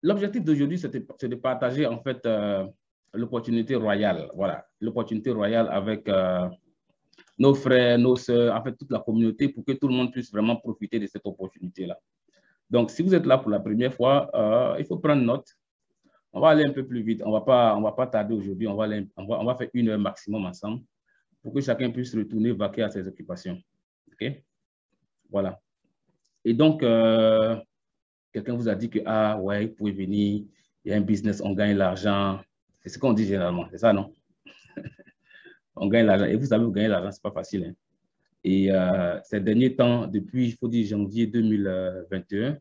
l'objectif d'aujourd'hui, c'est de partager en fait l'opportunité royale. Voilà, l'opportunité royale avec nos frères, nos sœurs, en fait toute la communauté pour que tout le monde puisse vraiment profiter de cette opportunité-là. Donc, si vous êtes là pour la première fois, il faut prendre note. On va aller un peu plus vite. On va pas tarder aujourd'hui. On va faire 1 heure maximum ensemble pour que chacun puisse retourner vaquer à ses occupations. OK? Voilà. Et donc, quelqu'un vous a dit que, ah ouais, vous pouvez venir, il y a un business, on gagne l'argent. C'est ce qu'on dit généralement, c'est ça, non? On gagne l'argent. Et vous savez, vous gagnez l'argent, ce n'est pas facile. Hein? Et ces derniers temps, depuis, il faut dire, janvier 2021,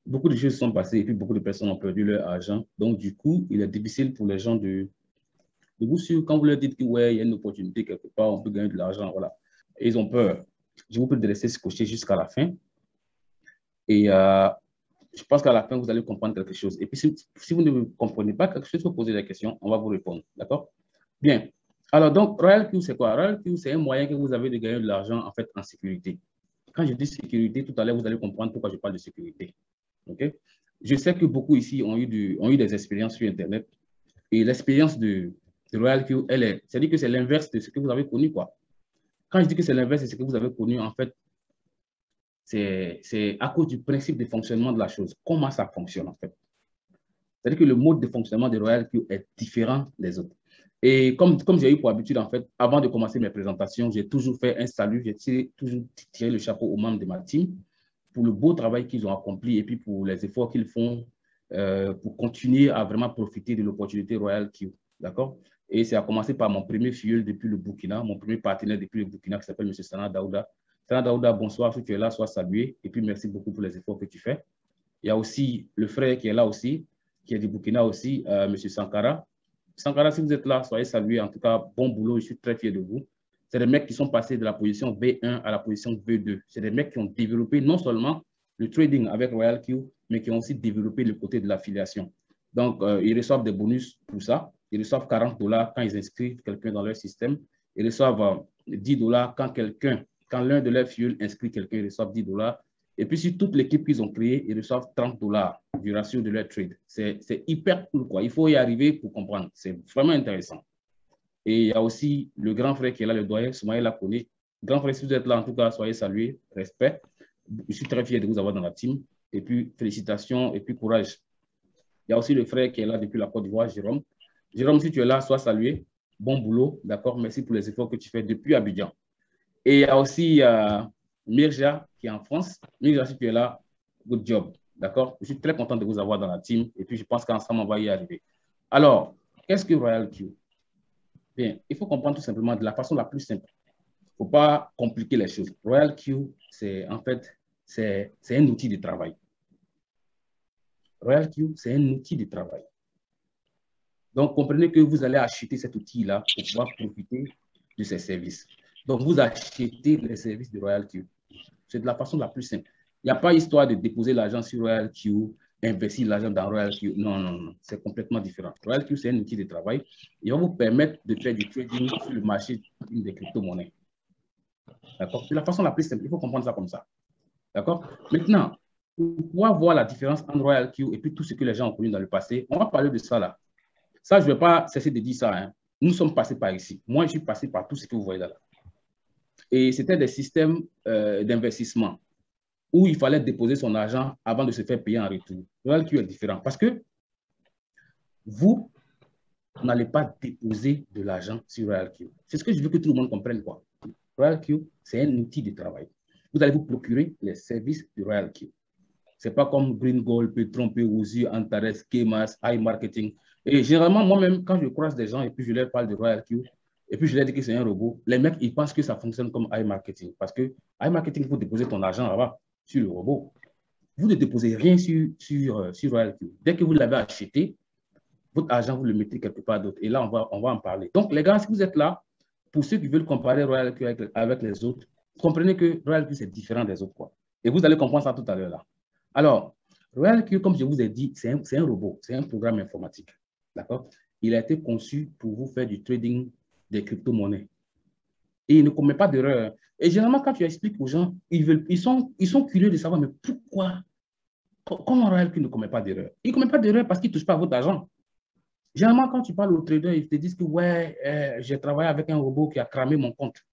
beaucoup de choses sont passées et puis beaucoup de personnes ont perdu leur argent. Donc, du coup, il est difficile pour les gens de vous suivre quand vous leur dites que, ouais, il y a une opportunité quelque part, on peut gagner de l'argent, voilà. Et ils ont peur. Je vous peux laisser se cocher jusqu'à la fin. Et je pense qu'à la fin, vous allez comprendre quelque chose. Et puis, si vous ne comprenez pas quelque chose, vous posez des questions, on va vous répondre. D'accord? Bien. Alors, donc, Royal Q, c'est quoi? Royal Q, c'est un moyen que vous avez de gagner de l'argent, en fait, en sécurité. Quand je dis sécurité, tout à l'heure, vous allez comprendre pourquoi je parle de sécurité. OK? Je sais que beaucoup ici ont eu des expériences sur Internet. Et l'expérience de Royal Q, c'est-à-dire que c'est l'inverse de ce que vous avez connu, quoi. Quand je dis que c'est l'inverse de ce que vous avez connu, en fait, c'est à cause du principe de fonctionnement de la chose. Comment ça fonctionne, en fait? C'est-à-dire que le mode de fonctionnement de Royal Q est différent des autres. Et comme j'ai eu pour habitude, en fait, avant de commencer mes présentations, j'ai toujours fait un salut, j'ai toujours tiré le chapeau aux membres de ma team pour le beau travail qu'ils ont accompli et puis pour les efforts qu'ils font pour continuer à vraiment profiter de l'opportunité Royal Q. D'accord? Et c'est à commencer par mon premier filleul depuis le Burkina, mon premier partenaire depuis le Burkina qui s'appelle M. Sana Daouda. Sana Daouda, bonsoir, si tu es là, sois salué. Et puis merci beaucoup pour les efforts que tu fais. Il y a aussi le frère qui est là aussi, qui est du Burkina aussi, M. Sankara. Sankara, si vous êtes là, soyez salué. En tout cas, bon boulot, je suis très fier de vous. C'est des mecs qui sont passés de la position V1 à la position V2. C'est des mecs qui ont développé non seulement le trading avec Royal Q, mais qui ont aussi développé le côté de l'affiliation. Donc, ils reçoivent des bonus pour ça. Ils reçoivent $40 quand ils inscrivent quelqu'un dans leur système. Ils reçoivent $10 quand l'un de leurs filles inscrit quelqu'un, ils reçoivent $10. Et puis, sur toute l'équipe qu'ils ont créée, ils reçoivent $30 du ratio de leur trade. C'est hyper cool, quoi. Il faut y arriver pour comprendre. C'est vraiment intéressant. Et il y a aussi le grand frère qui est là, le doyen, Soumaïla Lakoné. Grand frère, si vous êtes là, en tout cas, soyez salués. Respect. Je suis très fier de vous avoir dans la team. Et puis, félicitations et puis courage. Il y a aussi le frère qui est là depuis la Côte d'Ivoire, Jérôme. Jérôme, si tu es là, sois salué. Bon boulot, d'accord? Merci pour les efforts que tu fais depuis Abidjan. Et il y a aussi Mirja qui est en France. Mirja, si tu es là, good job, d'accord? Je suis très content de vous avoir dans la team et puis je pense qu'ensemble, on va y arriver. Alors, qu'est-ce que Royal Q? Bien, il faut comprendre tout simplement de la façon la plus simple. Il ne faut pas compliquer les choses. Royal Q, c'est en fait, c'est un outil de travail. Royal Q, c'est un outil de travail. Donc, comprenez que vous allez acheter cet outil-là pour pouvoir profiter de ces services. Donc, vous achetez les services de Royal Q. C'est de la façon la plus simple. Il n'y a pas histoire de déposer l'argent sur Royal Q, investir l'argent dans Royal Q. Non, non, non. C'est complètement différent. Royal Q, c'est un outil de travail. Il va vous permettre de faire du trading sur le marché des crypto-monnaies. D'accord? C'est la façon la plus simple. Il faut comprendre ça comme ça. D'accord? Maintenant, pour pouvoir voir la différence entre Royal Q et puis tout ce que les gens ont connu dans le passé, on va parler de ça là. Ça, je ne vais pas cesser de dire ça. Hein. Nous sommes passés par ici. Moi, je suis passé par tout ce que vous voyez là. Et c'était des systèmes d'investissement où il fallait déposer son argent avant de se faire payer en retour. Royal Q est différent parce que vous n'allez pas déposer de l'argent sur Royal Q. C'est ce que je veux que tout le monde comprenne. Quoi. Royal Q, c'est un outil de travail. Vous allez vous procurer les services de Royal Q. Ce n'est pas comme Green Gold, Petron, Perusi, Antares, Kemas, iMarketing. Et généralement, moi-même, quand je croise des gens et puis je leur parle de Royal Q, et puis je leur dis que c'est un robot, les mecs, ils pensent que ça fonctionne comme iMarketing. Parce que iMarketing, il faut déposer ton argent là-bas, sur le robot. Vous ne déposez rien sur Royal Q. Dès que vous l'avez acheté, votre argent, vous le mettez quelque part d'autre. Et là, on va en parler. Donc, les gars, si vous êtes là, pour ceux qui veulent comparer Royal Q avec les autres, comprenez que Royal Q, c'est différent des autres. Quoi. Et vous allez comprendre ça tout à l'heure là. Alors, Royal Q, comme je vous ai dit, c'est un robot, c'est un programme informatique. D'accord? Il a été conçu pour vous faire du trading des crypto-monnaies. Et il ne commet pas d'erreur. Et généralement, quand tu expliques aux gens, ils sont curieux de savoir, mais pourquoi Comment Royal Q ne commet pas d'erreur? Il ne commet pas d'erreur parce qu'il ne touche pas à votre argent. Généralement, quand tu parles aux traders, ils te disent que ouais, j'ai travaillé avec un robot qui a cramé mon compte.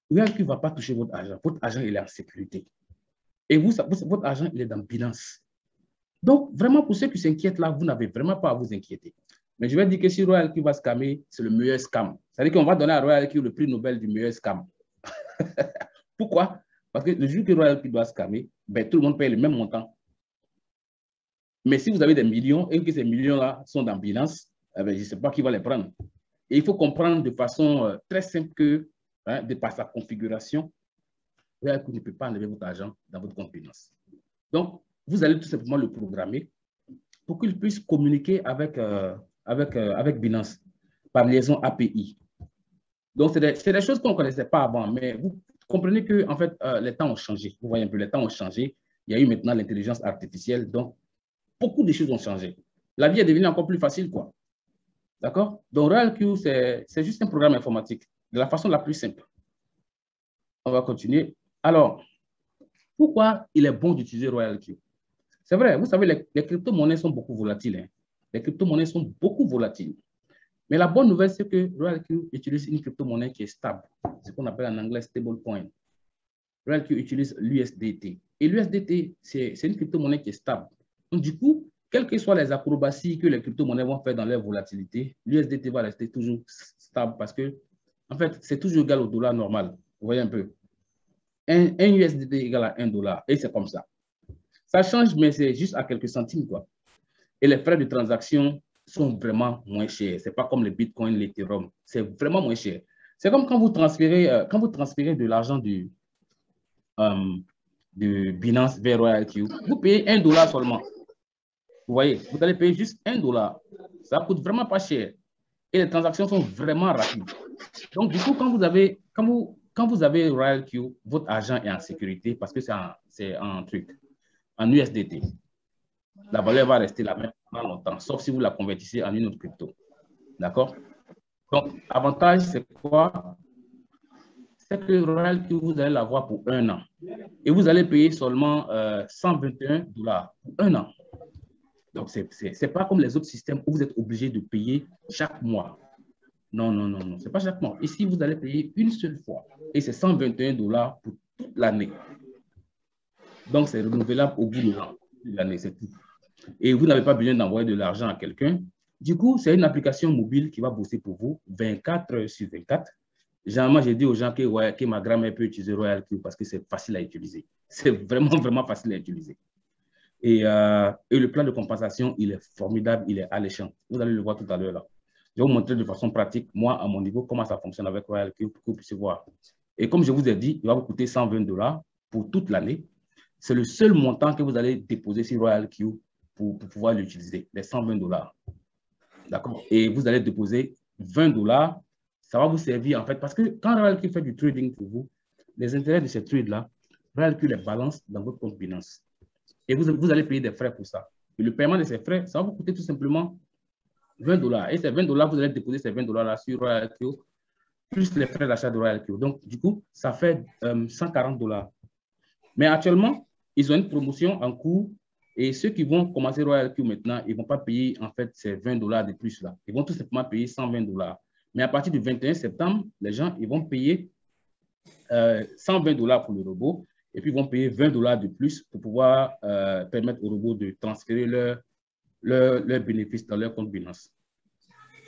Royal Q ne va pas toucher votre argent. Votre argent, il est en sécurité. Et votre argent, il est dans Binance. Donc, vraiment, pour ceux qui s'inquiètent là, vous n'avez vraiment pas à vous inquiéter. Mais je vais dire que si Royal Q va scammer, c'est le meilleur scam. C'est-à-dire qu'on va donner à Royal Q le prix Nobel du meilleur scam. Pourquoi? Parce que le jour que Royal Q doit scammer, ben, tout le monde paye le même montant. Mais si vous avez des millions et que ces millions-là sont dans Binance, eh ben, je ne sais pas qui va les prendre. Et il faut comprendre de façon très simple que, de par sa configuration, Royal Q ne peut pas enlever votre argent dans votre compte Binance. Donc, vous allez tout simplement le programmer pour qu'il puisse communiquer avec Binance par liaison API. Donc, c'est des choses qu'on ne connaissait pas avant, mais vous comprenez que en fait, les temps ont changé. Vous voyez un peu, les temps ont changé. Il y a eu maintenant l'intelligence artificielle, donc beaucoup de choses ont changé. La vie est devenue encore plus facile, quoi. D'accord? Donc, Royal Q, c'est juste un programme informatique, de la façon la plus simple. On va continuer. Alors, pourquoi il est bon d'utiliser Royal Q? C'est vrai, vous savez, les crypto-monnaies sont beaucoup volatiles. Hein. Les crypto-monnaies sont beaucoup volatiles. Mais la bonne nouvelle, c'est que Royal Q utilise une crypto-monnaie qui est stable, ce qu'on appelle en anglais stablecoin. Royal Q utilise l'USDT. Et l'USDT, c'est une crypto-monnaie qui est stable. Donc, du coup, quelles que soient les acrobaties que les crypto-monnaies vont faire dans leur volatilité, l'USDT va rester toujours stable parce que, en fait, c'est toujours égal au dollar normal. Vous voyez un peu. Un USDT égale à $1. Et c'est comme ça. Ça change, mais c'est juste à quelques centimes, quoi. Et les frais de transaction sont vraiment moins chers. Ce n'est pas comme les bitcoins, l'Ethereum. C'est vraiment moins cher. C'est comme quand vous transférez de l'argent de Binance vers Royal Q. Vous payez $1 seulement. Vous voyez, vous allez payer juste $1. Ça ne coûte vraiment pas cher. Et les transactions sont vraiment rapides. Donc, du coup, quand vous avez Royal Q, votre argent est en sécurité parce que c'est un truc, en USDT. La valeur va rester la même pendant longtemps, sauf si vous la convertissez en une autre crypto. D'accord? Donc, l'avantage, c'est quoi? C'est que Royal Q, vous allez l'avoir pour 1 an. Et vous allez payer seulement $121 pour 1 an. Donc, ce n'est pas comme les autres systèmes où vous êtes obligé de payer chaque mois. Non, non, non, non. Ce n'est pas chaque mois. Ici, vous allez payer une seule fois. Et c'est $121 pour toute l'année. Donc, c'est renouvelable au bout de l'année, c'est tout. Et vous n'avez pas besoin d'envoyer de l'argent à quelqu'un. Du coup, c'est une application mobile qui va bosser pour vous 24 heures sur 24. Généralement, j'ai dit aux gens que ma grand-mère peut utiliser Royal Q parce que c'est facile à utiliser. C'est vraiment, vraiment facile à utiliser. Et le plan de compensation, il est formidable, il est alléchant. Vous allez le voir tout à l'heure là. Je vais vous montrer de façon pratique, moi, à mon niveau, comment ça fonctionne avec Royal Q pour que vous puissiez voir. Et comme je vous ai dit, il va vous coûter $120 pour toute l'année. C'est le seul montant que vous allez déposer sur Royal Q pour pouvoir l'utiliser, les $120. D'accord? Et vous allez déposer $20. Ça va vous servir en fait, parce que quand Royal Q fait du trading pour vous, les intérêts de ces trades-là, Royal Q les balance dans votre compte Binance. Et vous allez payer des frais pour ça. Et le paiement de ces frais, ça va vous coûter tout simplement $20. Et ces $20, vous allez déposer ces $20 sur Royal Q, plus les frais d'achat de Royal Q. Donc, du coup, ça fait $140. Mais actuellement, ils ont une promotion en cours et ceux qui vont commencer Royal Q maintenant, ils ne vont pas payer en fait ces $20 de plus là. Ils vont tout simplement payer $120. Mais à partir du 21 septembre, les gens ils vont payer $120 pour le robot et puis ils vont payer $20 de plus pour pouvoir permettre au robot de transférer leurs bénéfices dans leur compte Binance.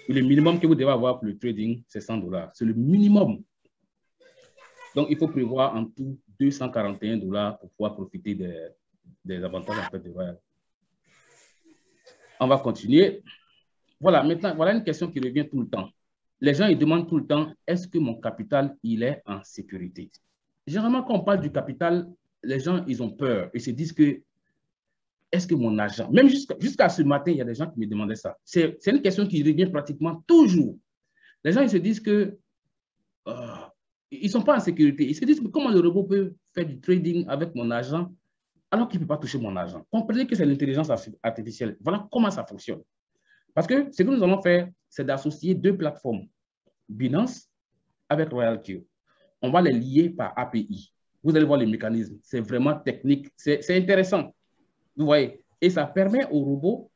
Et le minimum que vous devez avoir pour le trading, c'est $100. C'est le minimum. Donc, il faut prévoir en tout $241 pour pouvoir profiter des avantages en fait, de Royal. On va continuer. Voilà, maintenant, voilà une question qui revient tout le temps. Les gens, ils demandent tout le temps, est-ce que mon capital, il est en sécurité? Généralement, quand on parle du capital, les gens, ils ont peur. Ils se disent que, est-ce que mon argent, même jusqu'à ce matin, il y a des gens qui me demandaient ça. C'est une question qui revient pratiquement toujours. Les gens, ils se disent que, ils ne sont pas en sécurité. Ils se disent, comment le robot peut faire du trading avec mon argent alors qu'il ne peut pas toucher mon argent? Comprenez que c'est l'intelligence artificielle. Voilà comment ça fonctionne. Parce que ce que nous allons faire, c'est d'associer deux plateformes, Binance avec Royal Q. On va les lier par API. Vous allez voir les mécanismes. C'est vraiment technique. C'est intéressant. Vous voyez? Et ça permet au robot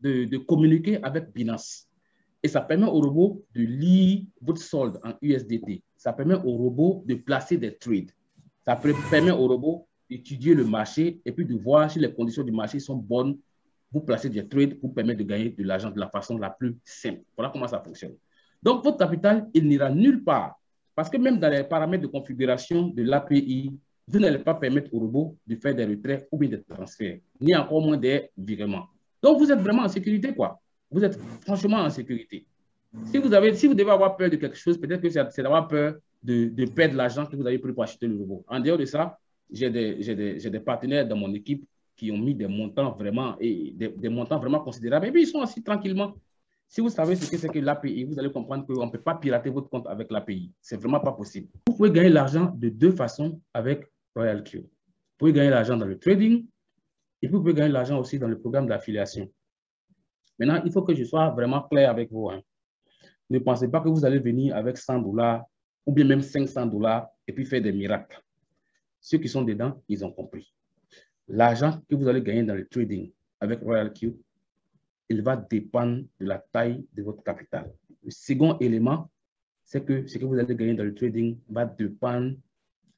de communiquer avec Binance. Et ça permet au robot de lire votre solde en USDT. Ça permet au robot de placer des trades. Ça permet au robot d'étudier le marché et puis de voir si les conditions du marché sont bonnes. Vous placez des trades pour permettre de gagner de l'argent de la façon la plus simple. Voilà comment ça fonctionne. Donc, votre capital, il n'ira nulle part. Parce que même dans les paramètres de configuration de l'API, vous n'allez pas permettre au robot de faire des retraits ou bien des transferts, ni encore moins des virements. Donc, vous êtes vraiment en sécurité, quoi. Vous êtes franchement en sécurité. Si vous devez avoir peur de quelque chose, peut-être que c'est d'avoir peur de perdre l'argent que vous avez pris pour acheter le robot. En dehors de ça, j'ai des partenaires dans mon équipe qui ont mis des montants vraiment, des montants vraiment considérables. Et puis, ils sont assis tranquillement. Si vous savez ce que c'est que l'API, vous allez comprendre qu'on ne peut pas pirater votre compte avec l'API. C'est vraiment pas possible. Vous pouvez gagner l'argent de deux façons avec RoyalQ. Vous pouvez gagner l'argent dans le trading et puis vous pouvez gagner l'argent aussi dans le programme d'affiliation. Maintenant, il faut que je sois vraiment clair avec vous. Hein. Ne pensez pas que vous allez venir avec 100 $ ou bien même 500 $ et puis faire des miracles. Ceux qui sont dedans, ils ont compris. L'argent que vous allez gagner dans le trading avec RoyalQ, il va dépendre de la taille de votre capital. Le second élément, c'est que ce que vous allez gagner dans le trading va dépendre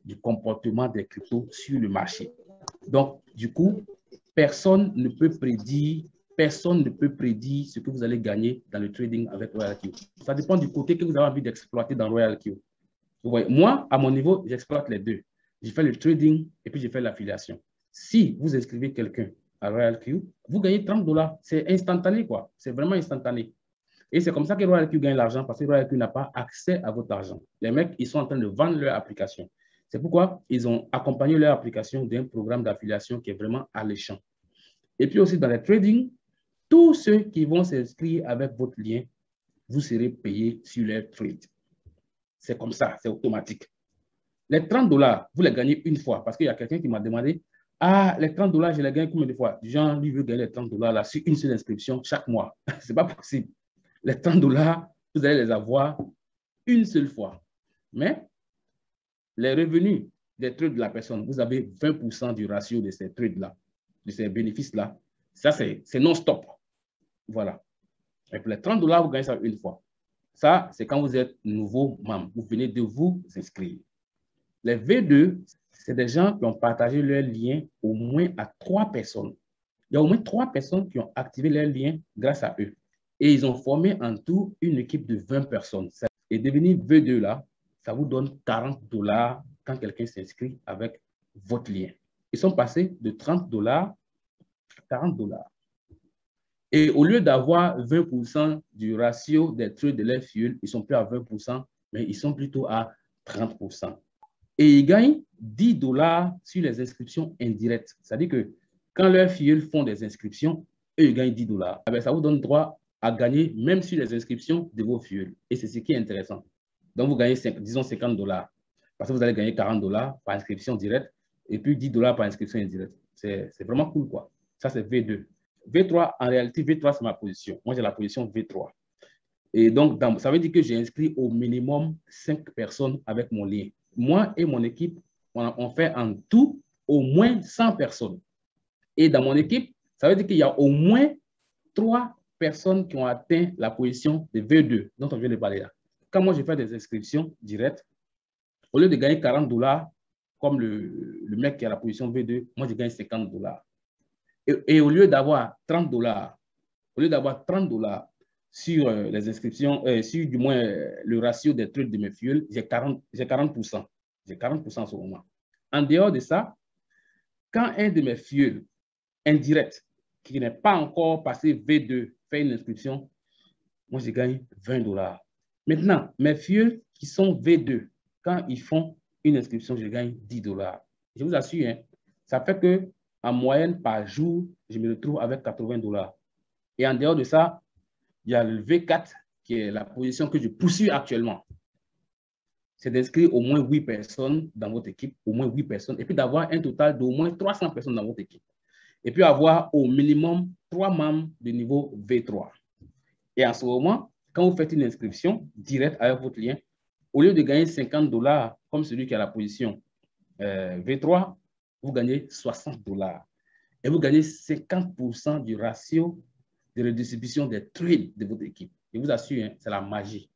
du comportement des cryptos sur le marché. Donc, du coup, personne ne peut prédire ce que vous allez gagner dans le trading avec RoyalQ. Ça dépend du côté que vous avez envie d'exploiter dans RoyalQ. Vous voyez, moi, à mon niveau, j'exploite les deux. Je fais le trading et puis je fais l'affiliation. Si vous inscrivez quelqu'un à RoyalQ, vous gagnez 30 $. C'est instantané, quoi. C'est vraiment instantané. Et c'est comme ça que RoyalQ gagne l'argent parce que RoyalQ n'a pas accès à votre argent. Les mecs, ils sont en train de vendre leur application. C'est pourquoi ils ont accompagné leur application d'un programme d'affiliation qui est vraiment alléchant. Et puis aussi dans les trading, tous ceux qui vont s'inscrire avec votre lien, vous serez payé sur leur trade. C'est comme ça, c'est automatique. Les 30 $, vous les gagnez une fois parce qu'il y a quelqu'un qui m'a demandé, ah, les 30 $, je les gagne combien de fois? Jean, lui, veut gagner les 30 $ là sur une seule inscription chaque mois. Ce n'est pas possible. Les 30 $, vous allez les avoir une seule fois. Mais les revenus des trades de la personne, vous avez 20% du ratio de ces trades-là, de ces bénéfices-là. Ça, c'est non-stop. Voilà. Et pour les 30 $, vous gagnez ça une fois. Ça, c'est quand vous êtes nouveau membre. Vous venez de vous inscrire. Les V2, c'est des gens qui ont partagé leur lien au moins à 3 personnes. Il y a au moins 3 personnes qui ont activé leur lien grâce à eux. Et ils ont formé en tout une équipe de 20 personnes. Et devenir V2 là, ça vous donne 40 $ quand quelqu'un s'inscrit avec votre lien. Ils sont passés de 30 $ à 40 $. Et au lieu d'avoir 20% du ratio des trades de leur fuel, ils sont plus à 20%, mais ils sont plutôt à 30%. Et ils gagnent 10 $ sur les inscriptions indirectes. C'est-à-dire que quand leurs fuel font des inscriptions, eux, ils gagnent 10 $. Ah ben, ça vous donne droit à gagner même sur les inscriptions de vos fuels. Et c'est ce qui est intéressant. Donc, vous gagnez, disons, 50 $. Parce que vous allez gagner 40 $ par inscription directe et puis 10 $ par inscription indirecte. C'est vraiment cool, quoi. Ça, c'est V2. V3, en réalité, V3, c'est ma position. Moi, j'ai la position V3. Et donc, ça veut dire que j'ai inscrit au minimum 5 personnes avec mon lien. Moi et mon équipe, on fait en tout au moins 100 personnes. Et dans mon équipe, ça veut dire qu'il y a au moins 3 personnes qui ont atteint la position de V2, dont on vient de parler là. Quand moi, je fais des inscriptions directes, au lieu de gagner 40 $ comme le mec qui a la position V2, moi, je gagne 50 $. Et au lieu d'avoir 30 $, sur les inscriptions, sur du moins le ratio des trades de mes fuels, j'ai 40%. J'ai 40% en ce moment. En dehors de ça, quand un de mes fuels indirects, qui n'est pas encore passé V2, fait une inscription, moi, je gagne 20 $. Maintenant, mes fuels qui sont V2, quand ils font une inscription, je gagne 10 $. Je vous assure, hein, ça fait que en moyenne, par jour, je me retrouve avec 80 $. Et en dehors de ça, il y a le V4, qui est la position que je poursuis actuellement. C'est d'inscrire au moins 8 personnes dans votre équipe, au moins 8 personnes, et puis d'avoir un total d'au moins 300 personnes dans votre équipe. Et puis avoir au minimum 3 membres de niveau V3. Et en ce moment, quand vous faites une inscription directe avec votre lien, au lieu de gagner 50 $ comme celui qui a la position V3, vous gagnez 60 $. et vous gagnez 50% du ratio de redistribution des trades de votre équipe. Je vous assure, hein, c'est la magie.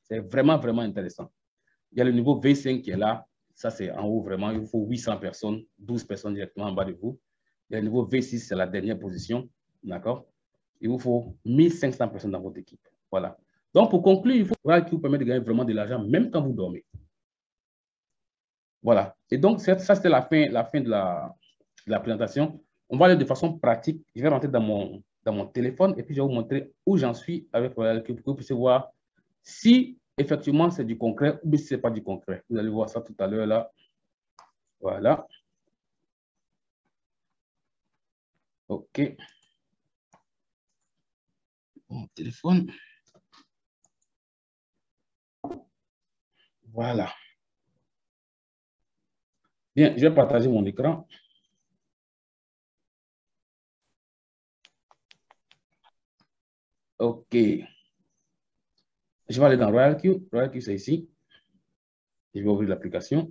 C'est vraiment, vraiment intéressant. Il y a le niveau V5 qui est là. Ça, c'est en haut, vraiment. Il vous faut 800 personnes, 12 personnes directement en bas de vous. Il y a le niveau V6, c'est la dernière position. D'accord? Il vous faut 1500 personnes dans votre équipe. Voilà. Donc, pour conclure, il faut voir qui vous permet de gagner vraiment de l'argent, même quand vous dormez. Voilà. Et donc, ça, c'était la fin de la présentation. On va aller de façon pratique. Je vais rentrer dans mon téléphone et puis je vais vous montrer où j'en suis avec Royal Cube pour que vous puissiez voir si effectivement c'est du concret ou si ce n'est pas du concret. Vous allez voir ça tout à l'heure là. Voilà. OK. Mon téléphone. Voilà. Bien, je vais partager mon écran. OK. Je vais aller dans Royal Cube. Royal Cube, c'est ici. Je vais ouvrir l'application.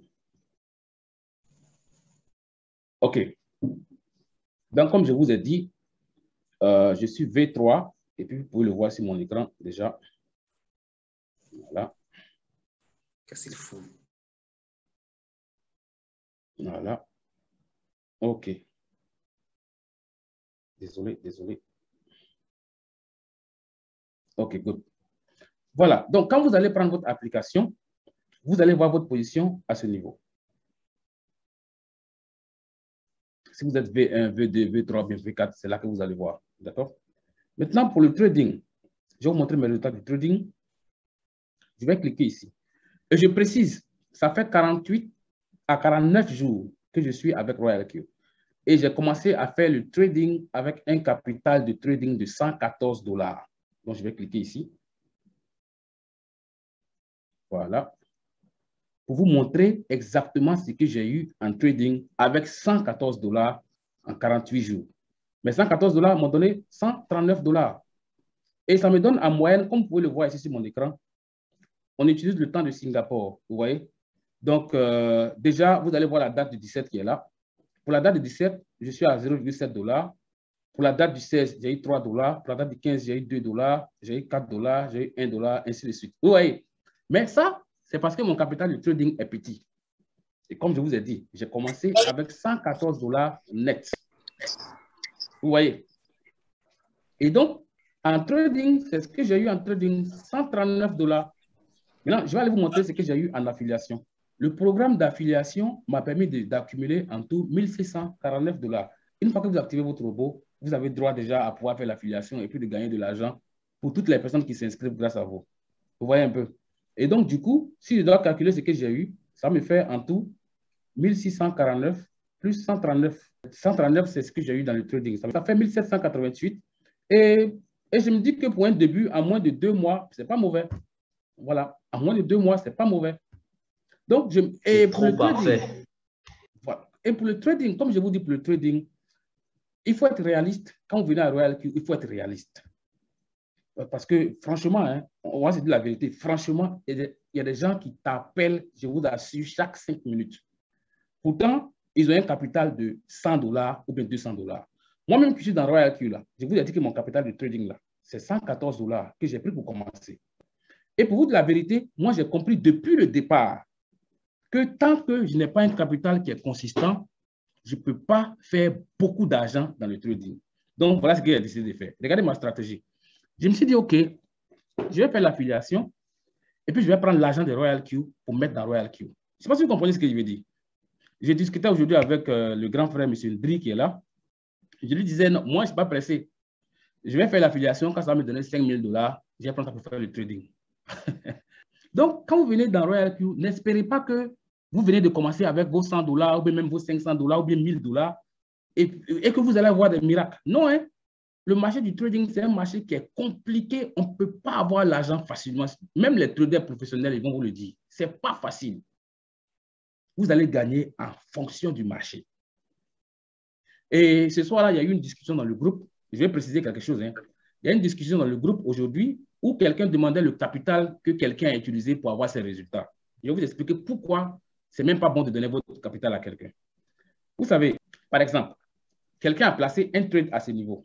OK. Donc, comme je vous ai dit, je suis V3. Et puis, vous pouvez le voir sur mon écran déjà. Voilà. Qu'est-ce qu'il faut? Voilà. OK. Désolé. OK, good. Voilà. Donc, quand vous allez prendre votre application, vous allez voir votre position à ce niveau. Si vous êtes V1, V2, V3, bien V4, c'est là que vous allez voir. D'accord? Maintenant, pour le trading, je vais vous montrer mes résultats du trading. Je vais cliquer ici. Et je précise, ça fait 48 à 49 jours que je suis avec Royal Cube. Et j'ai commencé à faire le trading avec un capital de trading de 114 $. Donc, je vais cliquer ici. Voilà. Pour vous montrer exactement ce que j'ai eu en trading avec 114 $ en 48 jours. Mais 114 $ m'ont donné 139 $. Et ça me donne en moyenne, comme vous pouvez le voir ici sur mon écran, on utilise le temps de Singapour, vous voyez. Donc, déjà, vous allez voir la date du 17 qui est là. Pour la date du 17, je suis à 0,7 $. Pour la date du 16, j'ai eu 3 $. Pour la date du 15, j'ai eu 2 $. J'ai eu 4 $, j'ai eu 1 $, ainsi de suite. Vous voyez. Mais ça, c'est parce que mon capital de trading est petit. Et comme je vous ai dit, j'ai commencé avec 114 $ net. Vous voyez. Et donc, en trading, c'est ce que j'ai eu en trading, 139 $. Maintenant, je vais aller vous montrer ce que j'ai eu en affiliation. Le programme d'affiliation m'a permis d'accumuler en tout 1649 $. Une fois que vous activez votre robot, vous avez droit déjà à pouvoir faire l'affiliation et puis de gagner de l'argent pour toutes les personnes qui s'inscrivent grâce à vous. Vous voyez un peu. Et donc, du coup, si je dois calculer ce que j'ai eu, ça me fait en tout 1649 plus 139. 139, c'est ce que j'ai eu dans le trading. Ça fait 1788. Et je me dis que pour un début, en moins de 2 mois, ce n'est pas mauvais. Voilà. En moins de 2 mois, ce n'est pas mauvais. Donc, et pour le trading, voilà. Et pour le trading, comme je vous dis, pour le trading, il faut être réaliste. Quand vous venez à Royal Cube, il faut être réaliste. Parce que franchement, hein, on va se dire la vérité, franchement, il y a des gens qui t'appellent, je vous assure, chaque 5 minutes. Pourtant, ils ont un capital de 100 $ ou bien 200 $. Moi-même, qui suis dans Royal Cube, là, je vous ai dit que mon capital de trading, là, c'est 114 $ que j'ai pris pour commencer. Et pour vous dire la vérité, moi, j'ai compris depuis le départ que tant que je n'ai pas un capital qui est consistant, je ne peux pas faire beaucoup d'argent dans le trading. Donc, voilà ce que j'ai décidé de faire. Regardez ma stratégie. Je me suis dit, OK, je vais faire l'affiliation et puis je vais prendre l'argent de Royal Cube pour mettre dans Royal Cube. Je ne sais pas si vous comprenez ce que je veux dire. J'ai discuté aujourd'hui avec le grand frère, M. Ndri, qui est là. Je lui disais, non, moi, je ne suis pas pressé. Je vais faire l'affiliation. Quand ça va me donner 5 000 $, je vais prendre ça pour faire le trading. Donc, quand vous venez dans Royal Cube, n'espérez pas que vous venez de commencer avec vos 100 $ ou bien même vos 500 $ ou bien 1000 $ et que vous allez avoir des miracles. Non, hein? Le marché du trading, c'est un marché qui est compliqué. On ne peut pas avoir l'argent facilement. Même les traders professionnels, ils vont vous le dire. Ce n'est pas facile. Vous allez gagner en fonction du marché. Et ce soir-là, il y a eu une discussion dans le groupe. Je vais préciser quelque chose. Hein. Il y a une discussion dans le groupe aujourd'hui où quelqu'un demandait le capital que quelqu'un a utilisé pour avoir ses résultats. Je vais vous expliquer pourquoi ce n'est même pas bon de donner votre capital à quelqu'un. Vous savez, par exemple, quelqu'un a placé un trade à ce niveau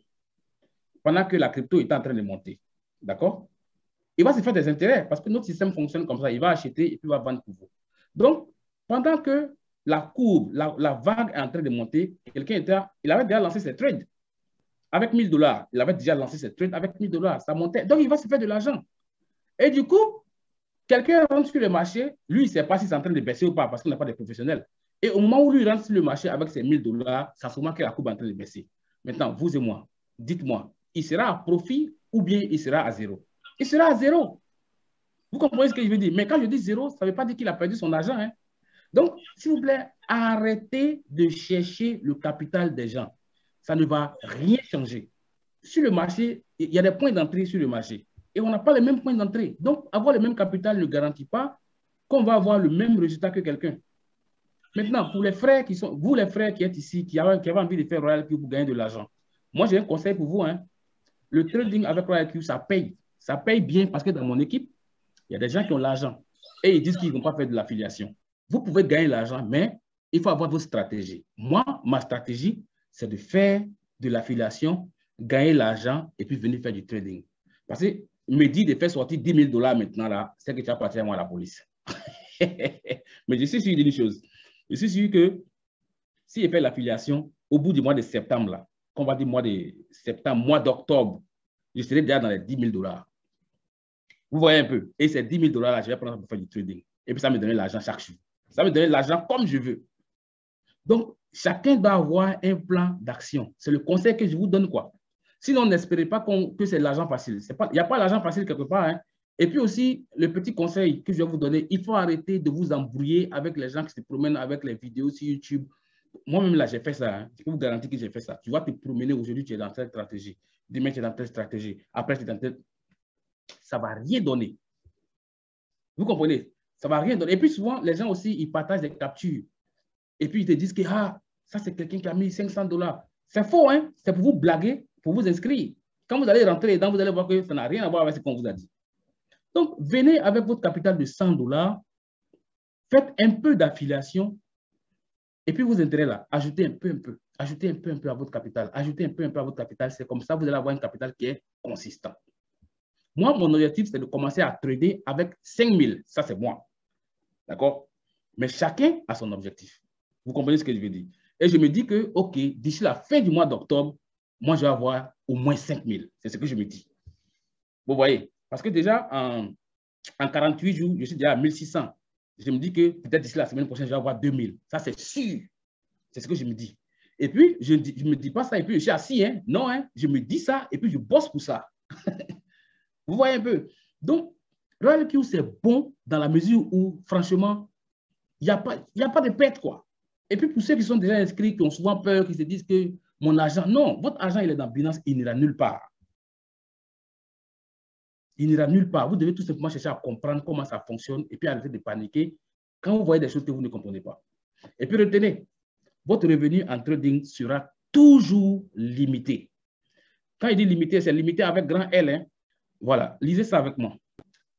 pendant que la crypto est en train de monter. D'accord? Il va se faire des intérêts parce que notre système fonctionne comme ça. Il va acheter et puis il va vendre pour vous. Donc, pendant que la courbe, la vague est en train de monter, il avait déjà lancé ses trades avec 1000 $. Il avait déjà lancé ses trades avec 1000 $. Ça montait. Donc, il va se faire de l'argent. Et du coup, quelqu'un rentre sur le marché, lui, il ne sait pas si c'est en train de baisser ou pas parce qu'on n'a pas de professionnels. Et au moment où lui rentre sur le marché avec ses 1000 $, ça se voit que la courbe est en train de baisser. Maintenant, vous et moi, dites-moi, il sera à profit ou bien il sera à zéro? Il sera à zéro. Vous comprenez ce que je veux dire? Mais quand je dis zéro, ça ne veut pas dire qu'il a perdu son argent. Hein? Donc, s'il vous plaît, arrêtez de chercher le capital des gens. Ça ne va rien changer. Sur le marché, il y a des points d'entrée sur le marché. Et on n'a pas les mêmes points d'entrée. Donc, avoir le même capital ne garantit pas qu'on va avoir le même résultat que quelqu'un. Maintenant, pour les frères qui sont, vous les frères qui êtes ici, qui avez envie de faire Royal Q pour gagner de l'argent, moi j'ai un conseil pour vous. Hein. Le trading avec Royal Q, ça paye. Ça paye bien parce que dans mon équipe, il y a des gens qui ont l'argent et ils disent qu'ils ne vont pas faire de l'affiliation. Vous pouvez gagner l'argent, mais il faut avoir votre stratégie. Moi, ma stratégie, c'est de faire de l'affiliation, gagner l'argent et puis venir faire du trading. Parce que me dire de faire sortir 10 000 $ maintenant, là, c'est que tu as parti à moi à la police. Mais je suis sûr d'une chose. Je suis sûr que si je fais l'affiliation, au bout du mois de septembre, là, qu'on va dire mois de septembre, mois d'octobre, je serai déjà dans les 10 000 $. Vous voyez un peu. Et ces 10 000 $ là, je vais prendre pour faire du trading. Et puis ça me donne l'argent chaque jour. Ça me donne l'argent comme je veux. Donc, chacun doit avoir un plan d'action. C'est le conseil que je vous donne, quoi. Sinon, n'espérez pas que c'est l'argent facile. Il n'y a pas l'argent facile quelque part. Hein. Et puis aussi, le petit conseil que je vais vous donner, il faut arrêter de vous embrouiller avec les gens qui se promènent avec les vidéos sur YouTube. Moi-même, là, j'ai fait ça. Hein. Je peux vous garantir que j'ai fait ça. Tu vas te promener aujourd'hui, tu es dans telle stratégie. Demain, tu es dans telle stratégie. Après, tu es dans telle... Ça ne va rien donner. Vous comprenez? Ça ne va rien donner. Et puis souvent, les gens aussi, ils partagent des captures. Et puis, ils te disent que ça, c'est quelqu'un qui a mis 500 $. C'est faux, hein? C'est pour vous blaguer, pour vous inscrire. Quand vous allez rentrer dedans, vous allez voir que ça n'a rien à voir avec ce qu'on vous a dit. Donc, venez avec votre capital de 100 $, faites un peu d'affiliation, et puis vos intérêts là, ajoutez un peu, ajoutez un peu à votre capital, ajoutez un peu à votre capital. C'est comme ça que vous allez avoir un capital qui est consistant. Moi, mon objectif, c'est de commencer à trader avec 5 000. Ça, c'est moi. D'accord? Mais chacun a son objectif. Vous comprenez ce que je veux dire? Et je me dis que, OK, d'ici la fin du mois d'octobre, moi, je vais avoir au moins 5 000. C'est ce que je me dis. Vous voyez? Parce que déjà, en 48 jours, je suis déjà à 1600. Je me dis que peut-être d'ici la semaine prochaine, je vais avoir 2000. Ça, c'est sûr. C'est ce que je me dis. Et puis, je ne me dis pas ça et puis je suis assis. Hein? Non, hein? Je me dis ça et puis je bosse pour ça. Vous voyez un peu? Donc, Royal Q, c'est bon dans la mesure où, franchement, il n'y a pas de perte, quoi. Et puis, pour ceux qui sont déjà inscrits, qui ont souvent peur, qui se disent que mon argent, non, votre argent, il est dans Binance, il n'ira nulle part. Il n'ira nulle part. Vous devez tout simplement chercher à comprendre comment ça fonctionne et puis arrêter de paniquer quand vous voyez des choses que vous ne comprenez pas. Et puis, retenez, votre revenu en trading sera toujours limité. Quand il dit limité, c'est limité avec grand L. Hein. Voilà, lisez ça avec moi.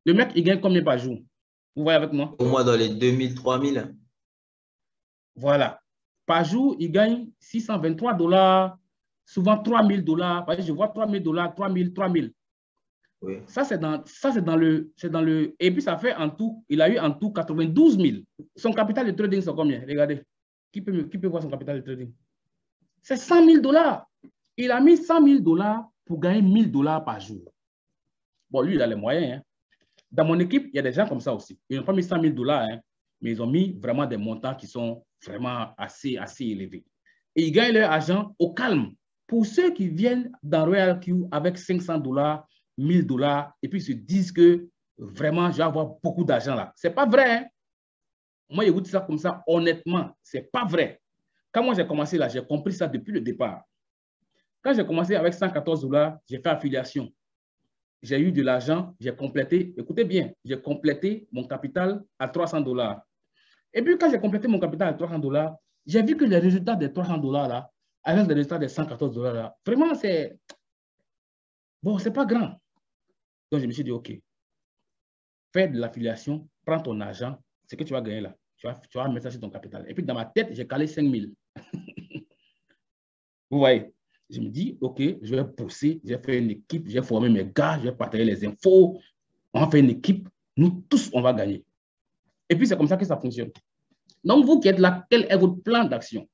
Le mec, il gagne combien par jour? Vous voyez avec moi? Au moins dans les 2000, 3000. Voilà. Par jour, il gagne 623 $, souvent 3000 $. Je vois 3000 $, 3000, 3000. Oui. Ça, c'est dans le... Et puis, ça fait en tout, il a eu en tout 92 000. Son capital de trading, c'est combien? Regardez. Qui peut voir son capital de trading? C'est 100 000 $. Il a mis 100 000 $ pour gagner 1000 $ par jour. Bon, lui, il a les moyens. Hein. Dans mon équipe, il y a des gens comme ça aussi. Ils n'ont pas mis 100 000 $, hein, mais ils ont mis vraiment des montants qui sont vraiment assez élevés. Et ils gagnent leur argent au calme. Pour ceux qui viennent dans Royal Q avec 500 $, 1000 $, et puis se disent que vraiment, je vais avoir beaucoup d'argent là. Ce n'est pas vrai. Hein? Moi, je vous dis ça comme ça, honnêtement, ce n'est pas vrai. Quand moi j'ai commencé là, j'ai compris ça depuis le départ. Quand j'ai commencé avec 114 $, j'ai fait affiliation. J'ai eu de l'argent, j'ai complété, écoutez bien, j'ai complété mon capital à 300 $. Et puis, quand j'ai complété mon capital à 300 $, j'ai vu que les résultats des 300 $ là, avec les résultats des 114 $ là, vraiment, c'est... Bon, c'est pas grand. Donc, je me suis dit, OK, fais de l'affiliation, prends ton argent, ce que tu vas gagner là, tu vas mettre ça sur ton capital. Et puis, dans ma tête, j'ai calé 5 000. Vous voyez, je me dis, OK, je vais pousser, je vais faire une équipe, je vais former mes gars, je vais partager les infos, on va faire une équipe, nous tous, on va gagner. Et puis, c'est comme ça que ça fonctionne. Donc, vous qui êtes là, quel est votre plan d'action?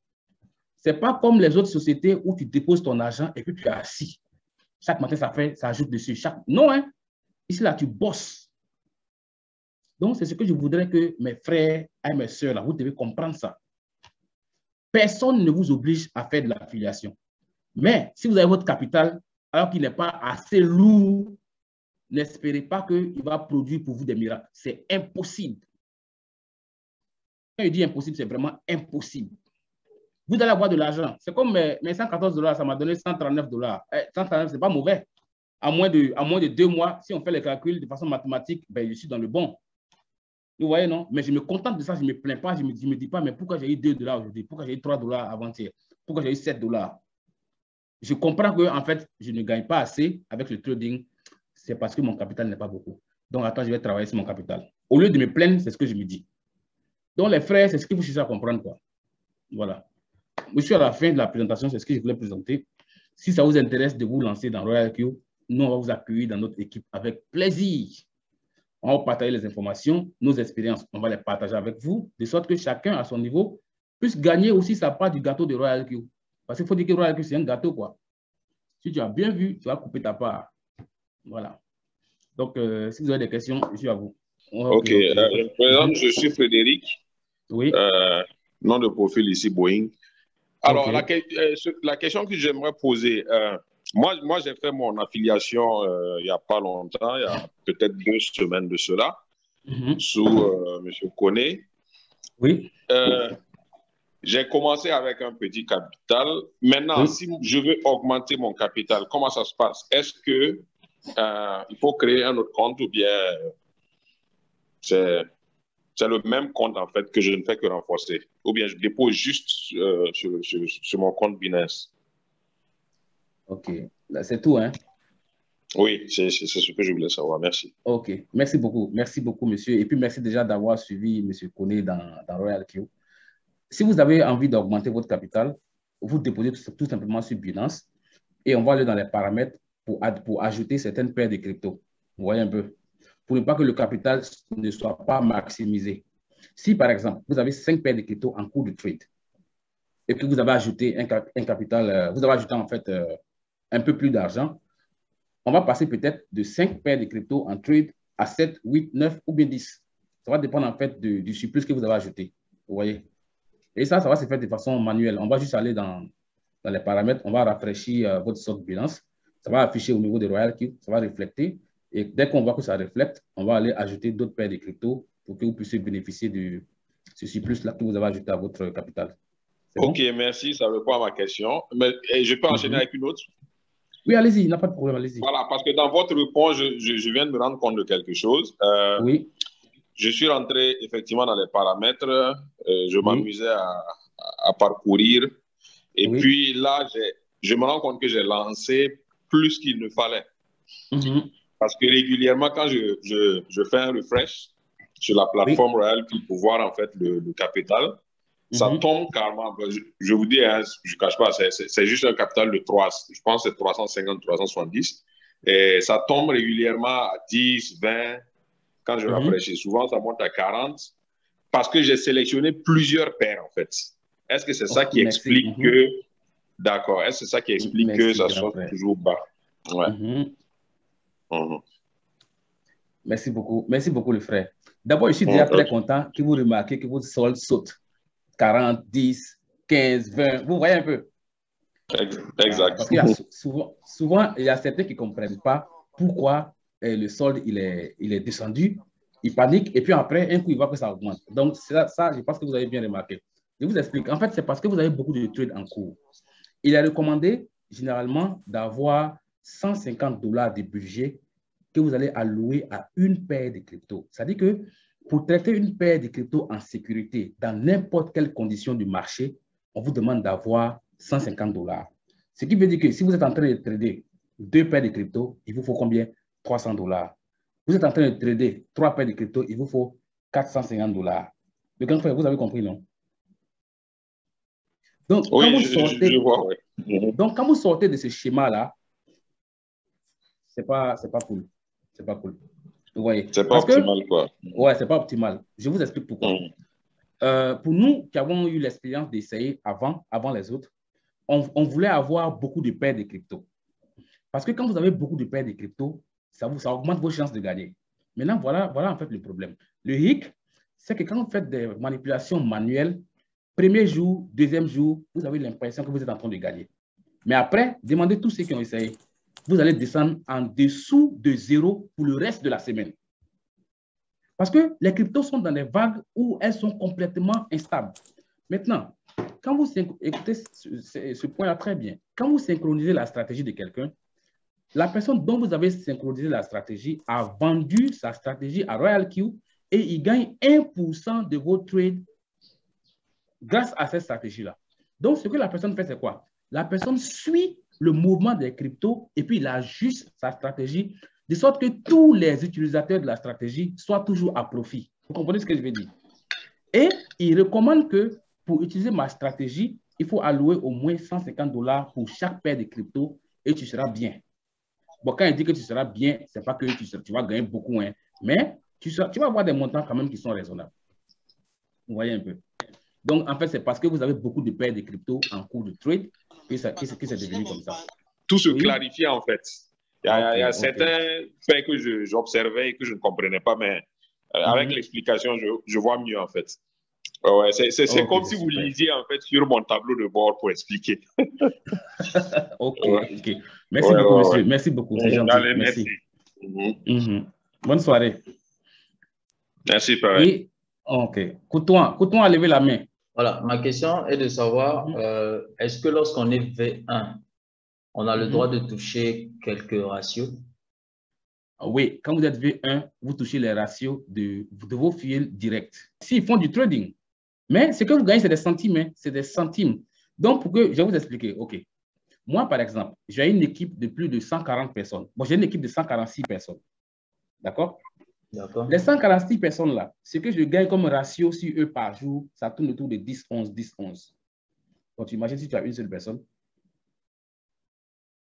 Ce n'est pas comme les autres sociétés où tu déposes ton argent et puis tu es assis. Chaque matin, ça ajoute dessus. Non, hein? Ici, là, tu bosses. Donc, c'est ce que je voudrais que mes frères et mes soeurs, là, vous devez comprendre ça. Personne ne vous oblige à faire de l'affiliation. Mais si vous avez votre capital, alors qu'il n'est pas assez lourd, n'espérez pas qu'il va produire pour vous des miracles. C'est impossible. Quand je dis impossible, c'est vraiment impossible. Vous allez avoir de l'argent. C'est comme mes $114, ça m'a donné $139. 139, ce n'est pas mauvais. À moins de 2 mois, si on fait les calculs de façon mathématique, ben, je suis dans le bon. Vous voyez, non? Mais je me contente de ça, je ne me plains pas, je ne me dis pas, mais pourquoi j'ai eu $2 aujourd'hui? Pourquoi j'ai eu $3 avant-hier? Pourquoi j'ai eu $7? Je comprends que, en fait, je ne gagne pas assez avec le trading. C'est parce que mon capital n'est pas beaucoup. Donc, attends, je vais travailler sur mon capital. Au lieu de me plaindre, c'est ce que je me dis. Donc, les frères, c'est ce qu'il faut chercher à comprendre, quoi. Voilà. Je suis à la fin de la présentation, c'est ce que je voulais présenter. Si ça vous intéresse de vous lancer dans RoyalQ, nous, on va vous accueillir dans notre équipe avec plaisir. On va partager les informations, nos expériences, on va les partager avec vous, de sorte que chacun, à son niveau, puisse gagner aussi sa part du gâteau de RoyalQ. Parce qu'il faut dire que RoyalQ, c'est un gâteau, quoi. Si tu as bien vu, tu vas couper ta part. Voilà. Donc, si vous avez des questions, je suis à vous. OK. Je me présente, je suis Frédéric. Oui. Nom de profil ici, Boeing. Alors, la question que j'aimerais poser, moi j'ai fait mon affiliation il n'y a pas longtemps, il y a peut-être 2 semaines de cela, sous M. Koné. Oui. J'ai commencé avec un petit capital. Maintenant, si je veux augmenter mon capital, comment ça se passe? Est-ce que il faut créer un autre compte ou bien c'est le même compte en fait que je ne fais que renforcer? Ou bien je dépose juste sur mon compte Binance? OK. C'est tout, hein? Oui, c'est ce que je voulais savoir. Merci. OK. Merci beaucoup. Merci beaucoup, monsieur. Et puis, merci déjà d'avoir suivi M. Koné dans RoyalQ. Si vous avez envie d'augmenter votre capital, vous déposez tout simplement sur Binance et on va aller dans les paramètres pour ajouter certaines paires de crypto. Vous voyez un peu? Pour ne pas que le capital ne soit pas maximisé. Si, par exemple, vous avez 5 paires de crypto en cours de trade et que vous avez ajouté un capital, vous avez ajouté en fait un peu plus d'argent, on va passer peut-être de 5 paires de crypto en trade à 7, 8, 9 ou bien 10. Ça va dépendre en fait du surplus que vous avez ajouté. Vous voyez? Et ça va se faire de façon manuelle. On va juste aller dans les paramètres, on va rafraîchir votre stock Binance. Ça va afficher au niveau de RoyalQ, ça va refléter. Et dès qu'on voit que ça reflète, on va aller ajouter d'autres paires de crypto pour que vous puissiez bénéficier de ce surplus-là que vous avez ajouté à votre capital. OK, bon? Merci. Ça répond à ma question. Mais je peux enchaîner avec une autre? Oui, allez-y, il n'y a pas de problème, allez-y. Voilà, parce que dans votre réponse, je viens de me rendre compte de quelque chose. Oui. Je suis rentré effectivement dans les paramètres. Je m'amusais à parcourir. Et puis là, je me rends compte que j'ai lancé plus qu'il ne fallait. Parce que régulièrement, quand je fais un refresh sur la plateforme RoyalQ pour voir en fait le capital, ça tombe carrément. Je vous dis, hein, je ne cache pas, c'est juste un capital de 3, je pense que c'est 350, 370. Et ça tombe régulièrement à 10, 20. Quand je rafraîchis, souvent ça monte à 40 parce que j'ai sélectionné plusieurs paires en fait. Est-ce que c'est ça qui explique que... D'accord. Est-ce que c'est ça qui explique que ça soit toujours bas? Ouais. Merci beaucoup. Merci beaucoup, le frère. D'abord, je suis déjà très content que vous remarquez que votre solde saute. 40, 10, 15, 20. Vous voyez un peu? Exact. Parce qu'il y a souvent, il y a certains qui ne comprennent pas pourquoi le solde il est descendu. Ils paniquent et puis après, un coup, ils voient que ça augmente. Donc, ça, je pense que vous avez bien remarqué. Je vous explique. En fait, c'est parce que vous avez beaucoup de trades en cours. Il est recommandé généralement d'avoir $150 de budget que vous allez allouer à une paire de crypto. C'est-à-dire que pour traiter une paire de crypto en sécurité dans n'importe quelle condition du marché, on vous demande d'avoir $150. Ce qui veut dire que si vous êtes en train de trader 2 paires de crypto, il vous faut combien? $300. Vous êtes en train de trader 3 paires de crypto, il vous faut $450. Le grand frère, vous avez compris, non? Donc, oui, je vois, oui. Donc, quand vous sortez de ce schéma-là, c'est pas cool. C'est pas cool. Vous voyez? C'est pas optimal, quoi. Ouais, c'est pas optimal. Je vous explique pourquoi. Pour nous qui avons eu l'expérience d'essayer avant les autres, on voulait avoir beaucoup de paires de crypto. Parce que quand vous avez beaucoup de paires de crypto, ça augmente vos chances de gagner. Maintenant, voilà en fait le problème. Le hic, c'est que quand vous faites des manipulations manuelles, premier jour, deuxième jour, vous avez l'impression que vous êtes en train de gagner. Mais après, demandez tous ceux qui ont essayé. Vous allez descendre en dessous de 0 pour le reste de la semaine. Parce que les cryptos sont dans des vagues où elles sont complètement instables. Maintenant, quand vous écoutez ce point-là très bien, quand vous synchronisez la stratégie de quelqu'un, la personne dont vous avez synchronisé la stratégie a vendu sa stratégie à RoyalQ et il gagne 1% de vos trades grâce à cette stratégie-là. Donc, ce que la personne fait, c'est quoi? La personne suit le mouvement des cryptos et puis il ajuste sa stratégie de sorte que tous les utilisateurs de la stratégie soient toujours à profit. Vous comprenez ce que je veux dire? Et il recommande que pour utiliser ma stratégie, il faut allouer au moins $150 pour chaque paire de cryptos et tu seras bien. Bon, quand il dit que tu seras bien, ce n'est pas que tu vas gagner beaucoup, hein, mais tu vas avoir des montants quand même qui sont raisonnables. Vous voyez un peu. Donc, en fait, c'est parce que vous avez beaucoup de paires de cryptos en cours de trade que c'est devenu comme ça. Tout se clarifie, en fait. Il y a certains faits que j'observais et que je ne comprenais pas, mais avec l'explication, je vois mieux, en fait. Ouais, c'est comme si vous lisiez, en fait, sur mon tableau de bord pour expliquer. OK. Merci beaucoup, monsieur. Merci beaucoup. C'est gentil. Allez, merci. Bonne soirée. Merci, pareil. Et, OK. Couton a levé la main. Voilà, ma question est de savoir, est-ce que lorsqu'on est V1, on a le droit de toucher quelques ratios? Oui, quand vous êtes V1, vous touchez les ratios de vos fils directs. S'ils font du trading, mais ce que vous gagnez, c'est des centimes. Hein, c'est des centimes. Donc, je vais vous expliquer. OK. Moi, par exemple, j'ai une équipe de plus de 140 personnes. Bon, j'ai une équipe de 146 personnes. D'accord? D'accord. Les 146 personnes-là, ce que je gagne comme ratio sur eux par jour, ça tourne autour de 10, 11, 10, 11. Donc, tu imagines si tu as une seule personne.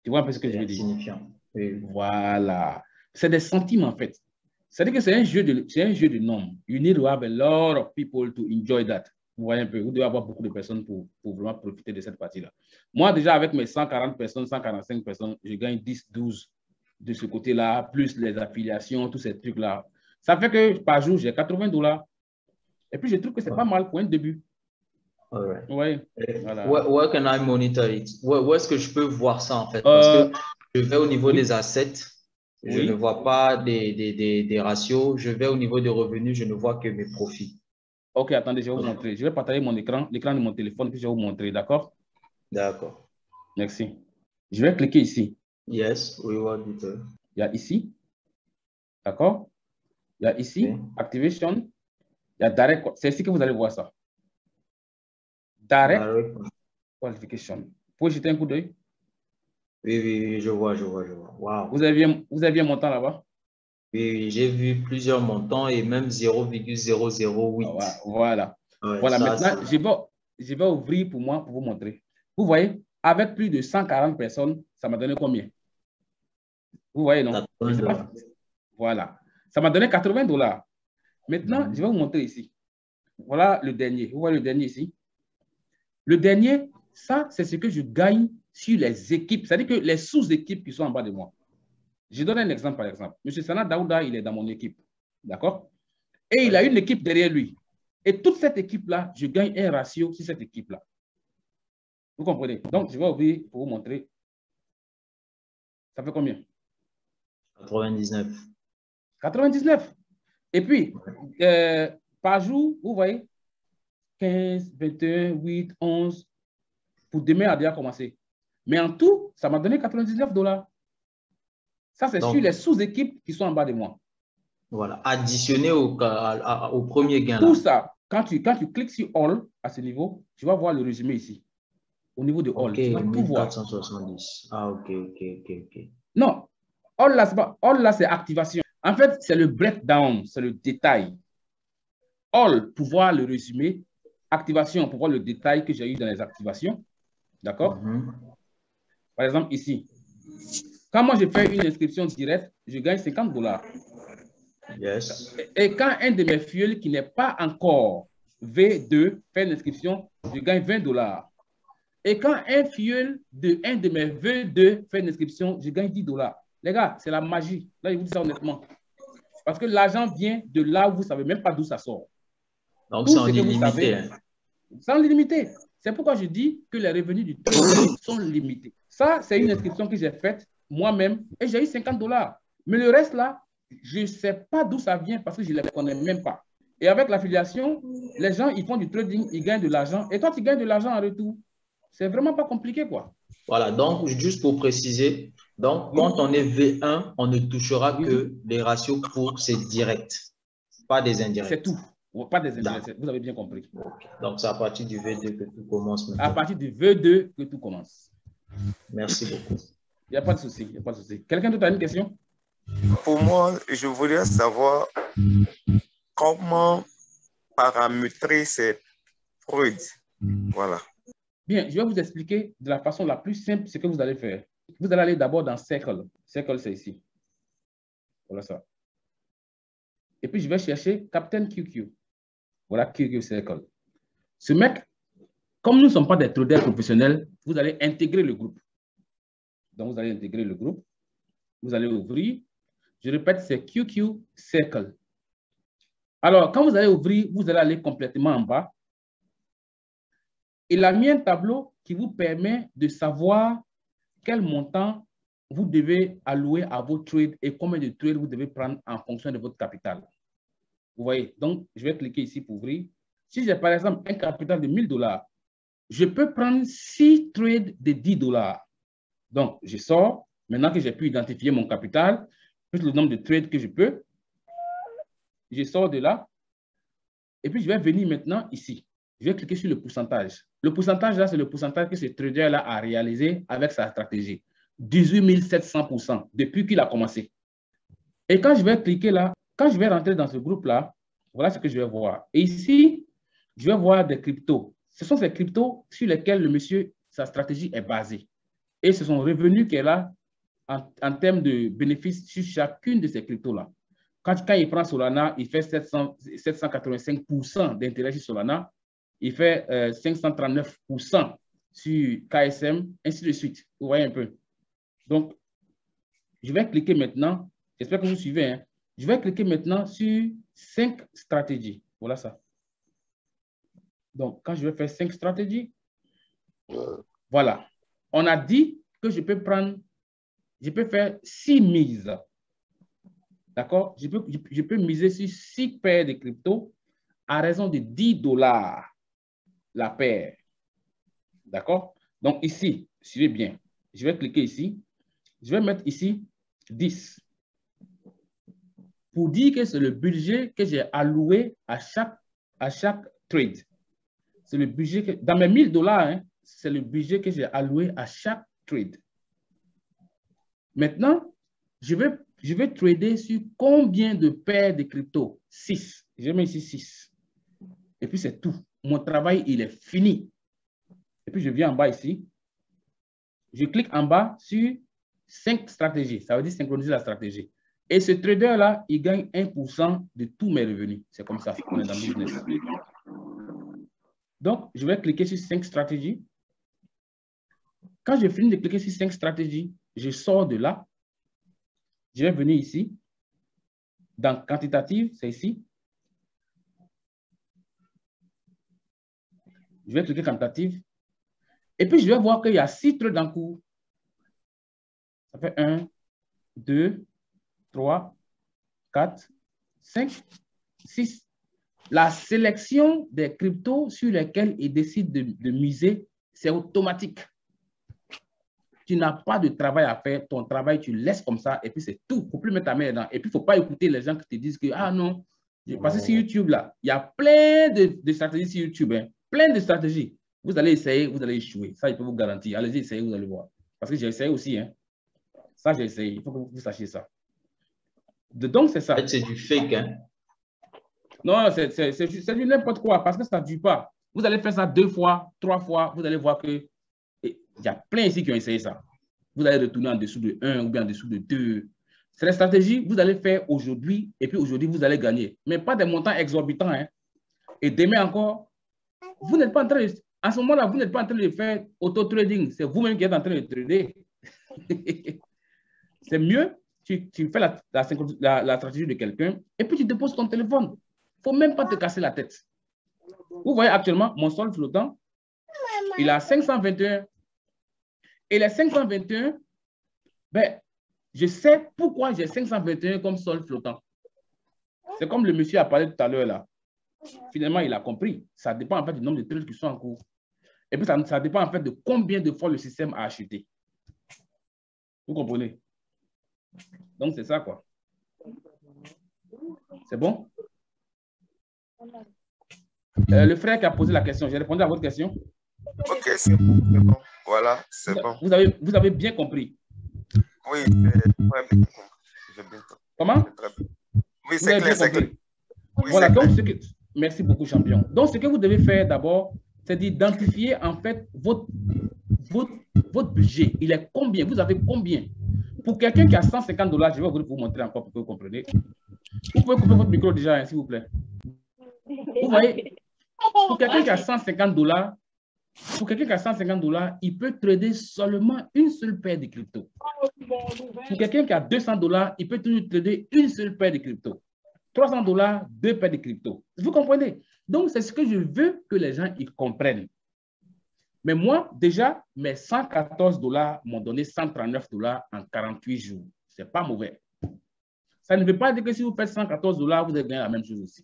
Tu vois un peu ce que je veux dire? Oui. Voilà. C'est des centimes, en fait. C'est-à-dire que c'est un jeu de nombres. You need to have a lot of people to enjoy that. Vous voyez un peu, vous devez avoir beaucoup de personnes pour vraiment profiter de cette partie-là. Moi, déjà, avec mes 140 personnes, 145 personnes, je gagne 10, 12 de ce côté-là, plus les affiliations, tous ces trucs-là. Ça fait que par jour, j'ai $80. Et puis, je trouve que c'est pas mal pour un début. Right. Ouais, voilà. Where can I monitor it? Où est-ce que je peux voir ça, en fait? Parce que je vais au niveau des assets, je ne vois pas des ratios. Je vais au niveau des revenus, je ne vois que mes profits. OK, attendez, je vais vous montrer. Je vais partager mon écran, l'écran de mon téléphone, puis je vais vous montrer, d'accord? D'accord. Merci. Je vais cliquer ici. Yes, reward detail. Il y a ici, d'accord? Il y a ici, activation. Il y a direct, c'est ici que vous allez voir ça. Direct qualification. Vous pouvez jeter un coup d'œil? Oui, je vois. Wow. Vous avez un montant là-bas? Oui, j'ai vu plusieurs montants et même 0,008. Voilà. Voilà, maintenant, je vais ouvrir pour moi pour vous montrer. Vous voyez, avec plus de 140 personnes, ça m'a donné combien? Vous voyez, non? Je sais pas. Voilà. Ça m'a donné $80. Maintenant, je vais vous montrer ici. Voilà le dernier. Vous voyez le dernier ici? Le dernier, ça, c'est ce que je gagne sur les équipes. C'est-à-dire que les sous-équipes qui sont en bas de moi. Je donne un exemple, par exemple. M. Sana Daouda, il est dans mon équipe. D'accord? Et il a une équipe derrière lui. Et toute cette équipe-là, je gagne un ratio sur cette équipe-là. Vous comprenez? Donc, je vais ouvrir pour vous montrer. Ça fait combien? 99. 99. Et puis, par jour, vous voyez, 15, 21, 8, 11. Pour demain, a déjà commencé. Mais en tout, ça m'a donné $99. Ça, c'est sur les sous-équipes qui sont en bas de moi. Voilà. Additionné au premier gain. Tout ça, quand tu cliques sur All à ce niveau, tu vas voir le résumé ici. Au niveau de All, tu vas tout voir. 1470. Ah, ok. Non, All là, c'est activation. En fait, c'est le breakdown, c'est le détail. All, pour voir le résumé. Activation, pour voir le détail que j'ai eu dans les activations. D'accord? Par exemple, ici. Quand moi, je fais une inscription directe, je gagne $50. Yes. Et quand un de mes filleuls qui n'est pas encore V2 fait une inscription, je gagne $20. Et quand un filleul de un de mes V2 fait une inscription, je gagne $10. Les gars, c'est la magie. Là, je vous dis ça honnêtement. Parce que l'argent vient de là où vous ne savez même pas d'où ça sort. Donc, c'est en illimité. C'est en illimité. C'est pourquoi je dis que les revenus du trading sont limités. Ça, c'est une inscription que j'ai faite moi-même et j'ai eu $50. Mais le reste là, je ne sais pas d'où ça vient parce que je ne les connais même pas. Et avec l'affiliation, les gens, ils font du trading, ils gagnent de l'argent. Et toi, tu gagnes de l'argent en retour. C'est vraiment pas compliqué, quoi. Voilà, donc juste pour préciser, donc quand on est V1, on ne touchera que les ratios pour ces directs, pas des indirects. C'est tout. Pas des indirects, vous avez bien compris. Okay. Donc c'est à partir du V2 que tout commence maintenant. À partir du V2 que tout commence. Merci beaucoup. Il n'y a pas de souci, il n'y a pas de souci. Quelqu'un d'autre a une question? Pour moi, je voudrais savoir comment paramétrer cette fraude. Voilà. Bien, je vais vous expliquer de la façon la plus simple ce que vous allez faire. Vous allez aller d'abord dans Circle. Circle, c'est ici. Voilà ça. Et puis, je vais chercher Captain QQ. Voilà QQ Circle. Ce mec, comme nous ne sommes pas des traders professionnels, vous allez intégrer le groupe. Donc, vous allez intégrer le groupe. Vous allez ouvrir. Je répète, c'est QQ Circle. Alors, quand vous allez ouvrir, vous allez aller complètement en bas. Il a mis un tableau qui vous permet de savoir quel montant vous devez allouer à vos trades et combien de trades vous devez prendre en fonction de votre capital. Vous voyez, donc je vais cliquer ici pour ouvrir. Si j'ai par exemple un capital de $1000, je peux prendre 6 trades de $10. Donc, je sors. Maintenant que j'ai pu identifier mon capital, plus le nombre de trades que je peux, je sors de là. Et puis, je vais venir maintenant ici. Je vais cliquer sur le pourcentage. Le pourcentage, là, c'est le pourcentage que ce trader-là a réalisé avec sa stratégie. 18 700% depuis qu'il a commencé. Et quand je vais cliquer là, quand je vais rentrer dans ce groupe-là, voilà ce que je vais voir. Et ici, je vais voir des cryptos. Ce sont ces cryptos sur lesquels le monsieur, sa stratégie est basée. Et ce sont revenus qu'elle a en termes de bénéfices sur chacune de ces cryptos-là. Quand il prend Solana, il fait 785% d'intérêt sur Solana. Il fait 539% sur KSM, ainsi de suite. Vous voyez un peu. Donc, je vais cliquer maintenant. J'espère que vous suivez. Hein. Je vais cliquer maintenant sur 5 stratégies. Voilà ça. Donc, quand je vais faire 5 stratégies, voilà. On a dit que je peux faire 6 mises. D'accord? Je peux miser sur 6 paires de cryptos à raison de $10 la paire. D'accord? Donc ici, suivez bien. Je vais cliquer ici. Je vais mettre ici 10. Pour dire que c'est le budget que j'ai alloué à chaque trade. C'est le budget que, dans mes $1000, hein, c'est le budget que j'ai alloué à chaque trade. Maintenant, je vais trader sur combien de paires de cryptos? 6. Je mets ici 6. Et puis c'est tout. Mon travail, il est fini. Et puis je viens en bas ici. Je clique en bas sur 5 stratégies. Ça veut dire synchroniser la stratégie. Et ce trader-là, il gagne 1% de tous mes revenus. C'est comme ça. On est dans le business. Donc, je vais cliquer sur 5 stratégies. Quand je finis de cliquer sur 5 stratégies, je sors de là. Je vais venir ici. Dans quantitative, c'est ici. Je vais cliquer quantitative. Et puis, je vais voir qu'il y a 6 trades en cours. Ça fait 1, 2, 3, 4, 5, 6. La sélection des cryptos sur lesquels ils décident de miser, c'est automatique. Tu n'as pas de travail à faire. Ton travail, tu le laisses comme ça et puis c'est tout. Il ne faut plus mettre ta main dedans. Et puis, il ne faut pas écouter les gens qui te disent que, ah non, parce que sur YouTube, là, il y a plein de stratégies sur YouTube. Hein. Plein de stratégies. Vous allez essayer, vous allez échouer. Ça, je peux vous garantir. Allez-y, essayez, vous allez voir. Parce que j'ai essayé aussi. Hein. Ça, j'ai essayé. Il faut que vous sachiez ça. Donc, c'est ça. En fait, c'est du fake. Hein? Non, c'est du n'importe quoi parce que ça ne dure pas. Vous allez faire ça 2 fois, 3 fois. Vous allez voir que il y a plein ici qui ont essayé ça. vous allez retourner en dessous de 1 ou bien en dessous de 2. C'est la stratégie que vous allez faire aujourd'hui et puis aujourd'hui, vous allez gagner. Mais pas des montants exorbitants. Hein. Et demain encore, vous n'êtes pas en train de... À ce moment-là, vous n'êtes pas en train de faire auto-trading. C'est vous-même qui êtes en train de trader. C'est mieux, tu fais la stratégie de quelqu'un et puis tu déposes ton téléphone. Il ne faut même pas te casser la tête. Vous voyez actuellement, mon sol flottant, il a 521. Et les 521, ben, je sais pourquoi j'ai 521 comme sol flottant. C'est comme le monsieur a parlé tout à l'heure là. Finalement, il a compris. Ça dépend en fait du nombre de trades qui sont en cours. Et puis, ça dépend en fait de combien de fois le système a acheté. Vous comprenez? Donc, c'est ça, quoi. C'est bon? Le frère qui a posé la question, j'ai répondu à votre question? Ok, c'est bon. Voilà, c'est bon. Vous avez bien compris? Oui, j'ai bien compris. Comment? Oui, c'est clair, c'est clair. Oui, voilà, donc, merci beaucoup, champion. Donc, ce que vous devez faire d'abord, c'est d'identifier en fait votre budget. Il est combien? Vous avez combien? Pour quelqu'un qui a 150 $, je vais vous montrer encore pour que vous compreniez. Vous pouvez couper votre micro déjà, hein, s'il vous plaît. Vous voyez, pour quelqu'un qui a 150 $, il peut trader seulement une seule paire de crypto. Pour quelqu'un qui a 200 $, il peut toujours trader une seule paire de crypto. 300 $, 2 paires de crypto. Vous comprenez? Donc, c'est ce que je veux que les gens y comprennent. Mais moi, déjà, mes 114 $ m'ont donné 139 $ en 48 jours. Ce n'est pas mauvais. Ça ne veut pas dire que si vous faites 114 $, vous allez gagner la même chose aussi.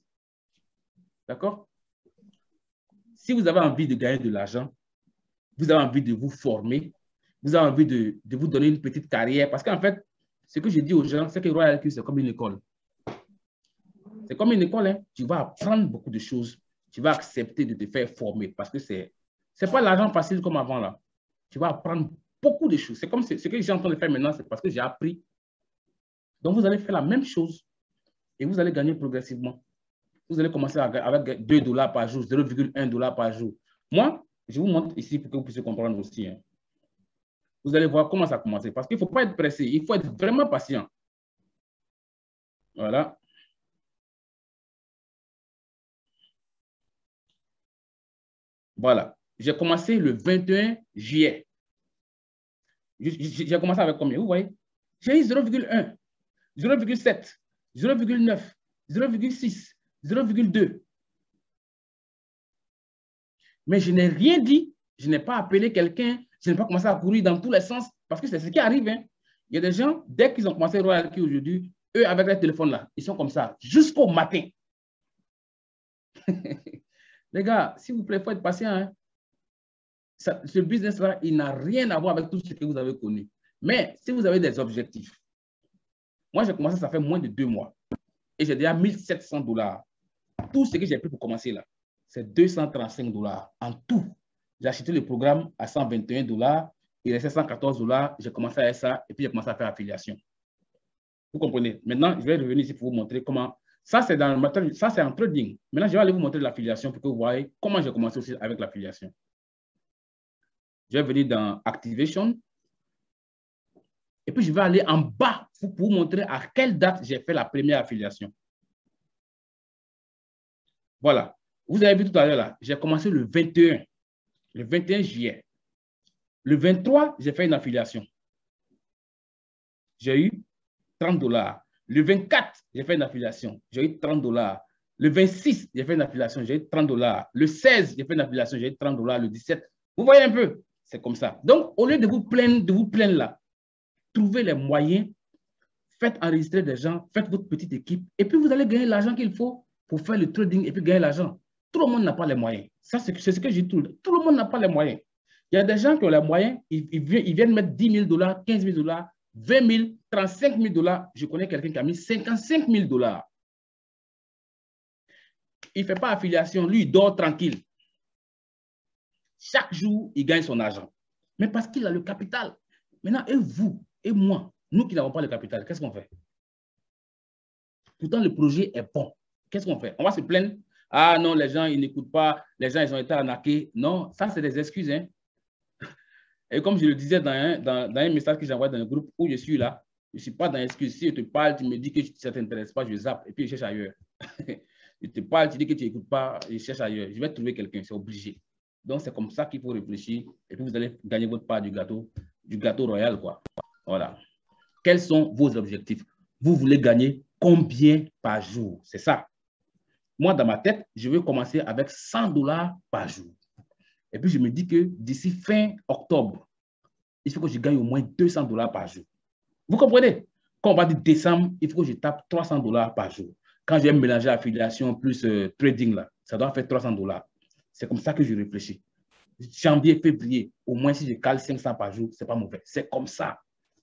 D'accord? Si vous avez envie de gagner de l'argent, vous avez envie de vous former, vous avez envie de vous donner une petite carrière. Parce qu'en fait, ce que je dis aux gens, c'est que Royal Q, c'est comme une école. C'est comme une école, hein. Tu vas apprendre beaucoup de choses. Tu vas accepter de te faire former parce que c'est pas l'argent facile comme avant là. Tu vas apprendre beaucoup de choses. C'est comme ce que j'ai en train de faire maintenant, c'est parce que j'ai appris. Donc, vous allez faire la même chose et vous allez gagner progressivement. Vous allez commencer avec 2 $ par jour, 0,1 $ par jour. Moi, je vous montre ici pour que vous puissiez comprendre aussi. Hein. Vous allez voir comment ça a commencé. Parce qu'il ne faut pas être pressé. Il faut être vraiment patient. Voilà. Voilà. J'ai commencé le 21 juillet. J'ai commencé avec combien? Vous voyez? J'ai eu 0,1, 0,7, 0,9, 0,6, 0,2. Mais je n'ai rien dit. Je n'ai pas appelé quelqu'un. Je n'ai pas commencé à courir dans tous les sens. Parce que c'est ce qui arrive. Hein. Il y a des gens, dès qu'ils ont commencé Royal Q aujourd'hui, eux, avec leur téléphone là, ils sont comme ça, jusqu'au matin. Les gars, s'il vous plaît, il faut être patient. Hein. Ce business-là, il n'a rien à voir avec tout ce que vous avez connu. Mais si vous avez des objectifs, moi, j'ai commencé, ça fait moins de 2 mois. Et j'ai déjà 1700 $. Tout ce que j'ai pris pour commencer là, c'est 235 $ en tout. J'ai acheté le programme à 121 $. Il restait 114 $. J'ai commencé à faire ça et puis j'ai commencé à faire affiliation. Vous comprenez? Maintenant, je vais revenir ici pour vous montrer comment. Ça, c'est en trading. Maintenant, je vais aller vous montrer l'affiliation pour que vous voyez comment j'ai commencé aussi avec l'affiliation. Je vais venir dans Activation. Et puis, je vais aller en bas pour vous montrer à quelle date j'ai fait la première affiliation. Voilà. Vous avez vu tout à l'heure là, j'ai commencé le 21 juillet. Le 23, j'ai fait une affiliation. J'ai eu 30 $. Le 24, j'ai fait une affiliation. J'ai eu 30 $. Le 26, j'ai fait une affiliation. J'ai eu 30 $. Le 16, j'ai fait une affiliation. J'ai eu 30 $. Le 17, vous voyez un peu, c'est comme ça. Donc, au lieu de vous plaindre là, trouvez les moyens, faites enregistrer des gens, faites votre petite équipe et puis vous allez gagner l'argent qu'il faut pour faire le trading et puis gagner l'argent. Tout le monde n'a pas les moyens. Ça, c'est ce que je dis tout le monde n'a pas les moyens. Il y a des gens qui ont les moyens, ils viennent mettre 10 000 $, 15 000 $, 20 000, 35 000 $. Je connais quelqu'un qui a mis 55 000 $. Il ne fait pas affiliation, lui, il dort tranquille. Chaque jour, il gagne son argent. Mais parce qu'il a le capital. Maintenant, et vous, et moi, nous qui n'avons pas le capital, qu'est-ce qu'on fait? Pourtant, le projet est bon. Qu'est-ce qu'on fait? On va se plaindre. Ah non, les gens, ils n'écoutent pas. Les gens, ils ont été arnaqués. Non, ça, c'est des excuses. Hein? Et comme je le disais dans un message que j'envoie dans le groupe où je suis là, je ne suis pas dans l'excuse. Si je te parle, tu me dis que ça ne t'intéresse pas, je zappe et puis je cherche ailleurs. Je te parle, tu dis que tu n'écoutes pas, je cherche ailleurs. Je vais trouver quelqu'un, c'est obligé. Donc, c'est comme ça qu'il faut réfléchir et puis vous allez gagner votre part du gâteau royal, quoi. Voilà. Quels sont vos objectifs? Vous voulez gagner combien par jour? C'est ça. Moi, dans ma tête, je vais commencer avec $100 par jour. Et puis, je me dis que d'ici fin octobre, il faut que je gagne au moins $200 par jour. Vous comprenez? Quand on va dire décembre, il faut que je tape $300 par jour. Quand je vais mélanger affiliation plus trading, là, ça doit faire $300. C'est comme ça que je réfléchis. Janvier, février, au moins si je cale 500 par jour, ce n'est pas mauvais. C'est comme ça.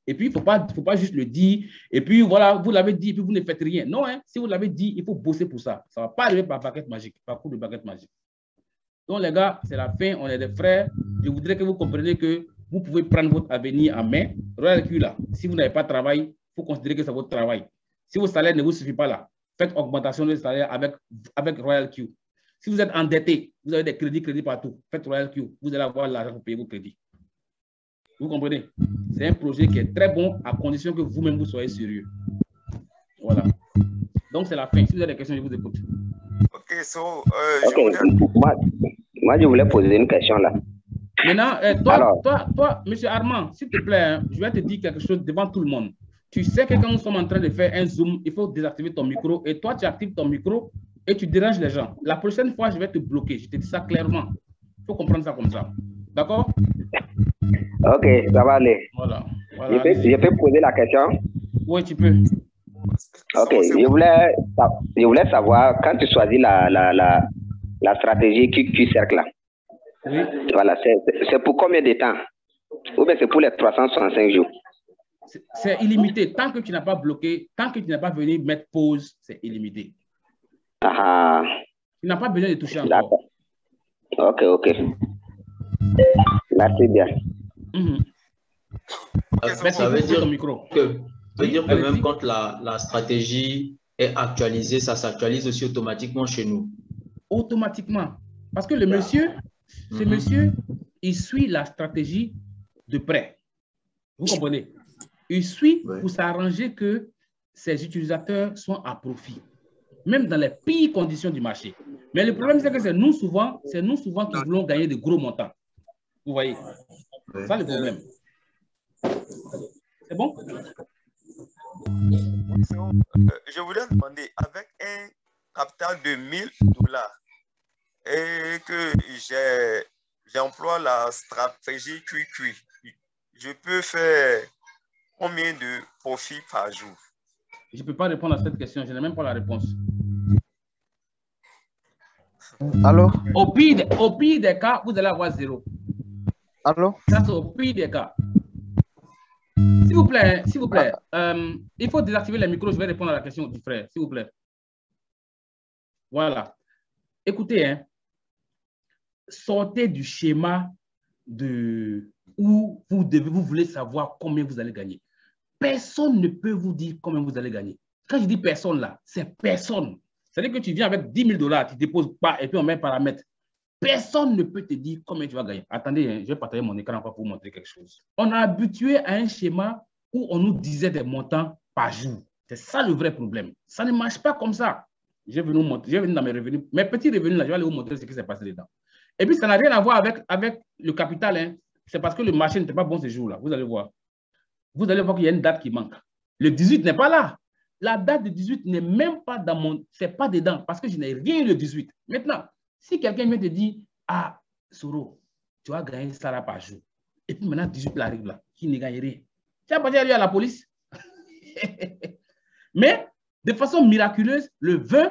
Et puis, il ne faut pas juste le dire. Et puis, voilà, vous l'avez dit, et puis vous ne faites rien. Non, hein, si vous l'avez dit, il faut bosser pour ça. Ça ne va pas arriver par baguette magique, par coup de baguette magique. Donc, les gars, c'est la fin. On est des frères. Je voudrais que vous compreniez que vous pouvez prendre votre avenir en main. Royal Q, là, si vous n'avez pas de travail, il faut considérer que c'est votre travail. Si votre salaire ne vous suffit pas là, faites augmentation de salaire avec Royal Q. Si vous êtes endetté, vous avez des crédits partout, faites Royal Q. Vous allez avoir l'argent pour payer vos crédits. Vous comprenez? C'est un projet qui est très bon à condition que vous-même vous soyez sérieux. Voilà. Donc, c'est la fin. Si vous avez des questions, je vous écoute. Ok, so, moi, je voulais poser une question là. Maintenant, toi, M. Armand, s'il te plaît, hein, je vais te dire quelque chose devant tout le monde. Tu sais que quand nous sommes en train de faire un Zoom, il faut désactiver ton micro et toi, tu actives ton micro et tu déranges les gens. La prochaine fois, je vais te bloquer. Je te dis ça clairement. Il faut comprendre ça comme ça. D'accord? Ok, ça va aller. Voilà. Je peux poser la question? Oui, tu peux. Ok, je voulais savoir, quand tu choisis la stratégie QQ Cercle là, oui. Voilà, c'est pour combien de temps? Ou bien c'est pour les 365 jours? C'est illimité. Tant que tu n'as pas bloqué, tant que tu n'as pas venu mettre pause, c'est illimité. Ah. Tu n'as pas besoin de toucher encore. Ok. Merci bien. Ça veut dire que même quand la stratégie est actualisée, ça s'actualise aussi automatiquement chez nous. Automatiquement. Parce que le monsieur, ce monsieur, il suit la stratégie de près. Vous comprenez? Il suit pour s'arranger que ses utilisateurs soient à profit, même dans les pires conditions du marché. Mais le problème, c'est que c'est nous souvent qui voulons gagner de gros montants. Vous voyez? C'est ça le problème. C'est bon? Je voulais demander, avec un capital de $1000 et que j'emploie la stratégie QQ, je peux faire combien de profit par jour? Je ne peux pas répondre à cette question, je n'ai même pas la réponse. Allô? Au pire des cas, vous allez avoir 0. Allô? Ça, c'est au pire des cas. S'il vous plaît, il faut désactiver les micros, je vais répondre à la question du frère, s'il vous plaît. Voilà. Écoutez, hein, sortez du schéma où vous voulez savoir combien vous allez gagner. Personne ne peut vous dire combien vous allez gagner. Quand je dis personne là, c'est personne. C'est-à-dire que tu viens avec $10 000, tu déposes pas et puis on met un paramètre. Personne ne peut te dire combien tu vas gagner. Attendez, hein, je vais partager mon écran encore pour vous montrer quelque chose. On a habitué à un schéma où on nous disait des montants par jour. C'est ça le vrai problème. Ça ne marche pas comme ça. Je vais venir dans mes revenus. Mes petits revenus, là, je vais aller vous montrer ce qui s'est passé dedans. Et puis, ça n'a rien à voir avec le capital. Hein. C'est parce que le marché n'était pas bon ce jour-là. Vous allez voir. Vous allez voir qu'il y a une date qui manque. Le 18 n'est pas là. La date du 18 n'est même pas dans mon... C'est pas dedans parce que je n'ai rien le 18. Maintenant, si quelqu'un vient te dire, ah, Soro, tu vas gagner ça là par jour. Et puis maintenant, 18 arrive là, qui ne gagne rien. Tu vas pas dire à la police. Mais, de façon miraculeuse, le 20,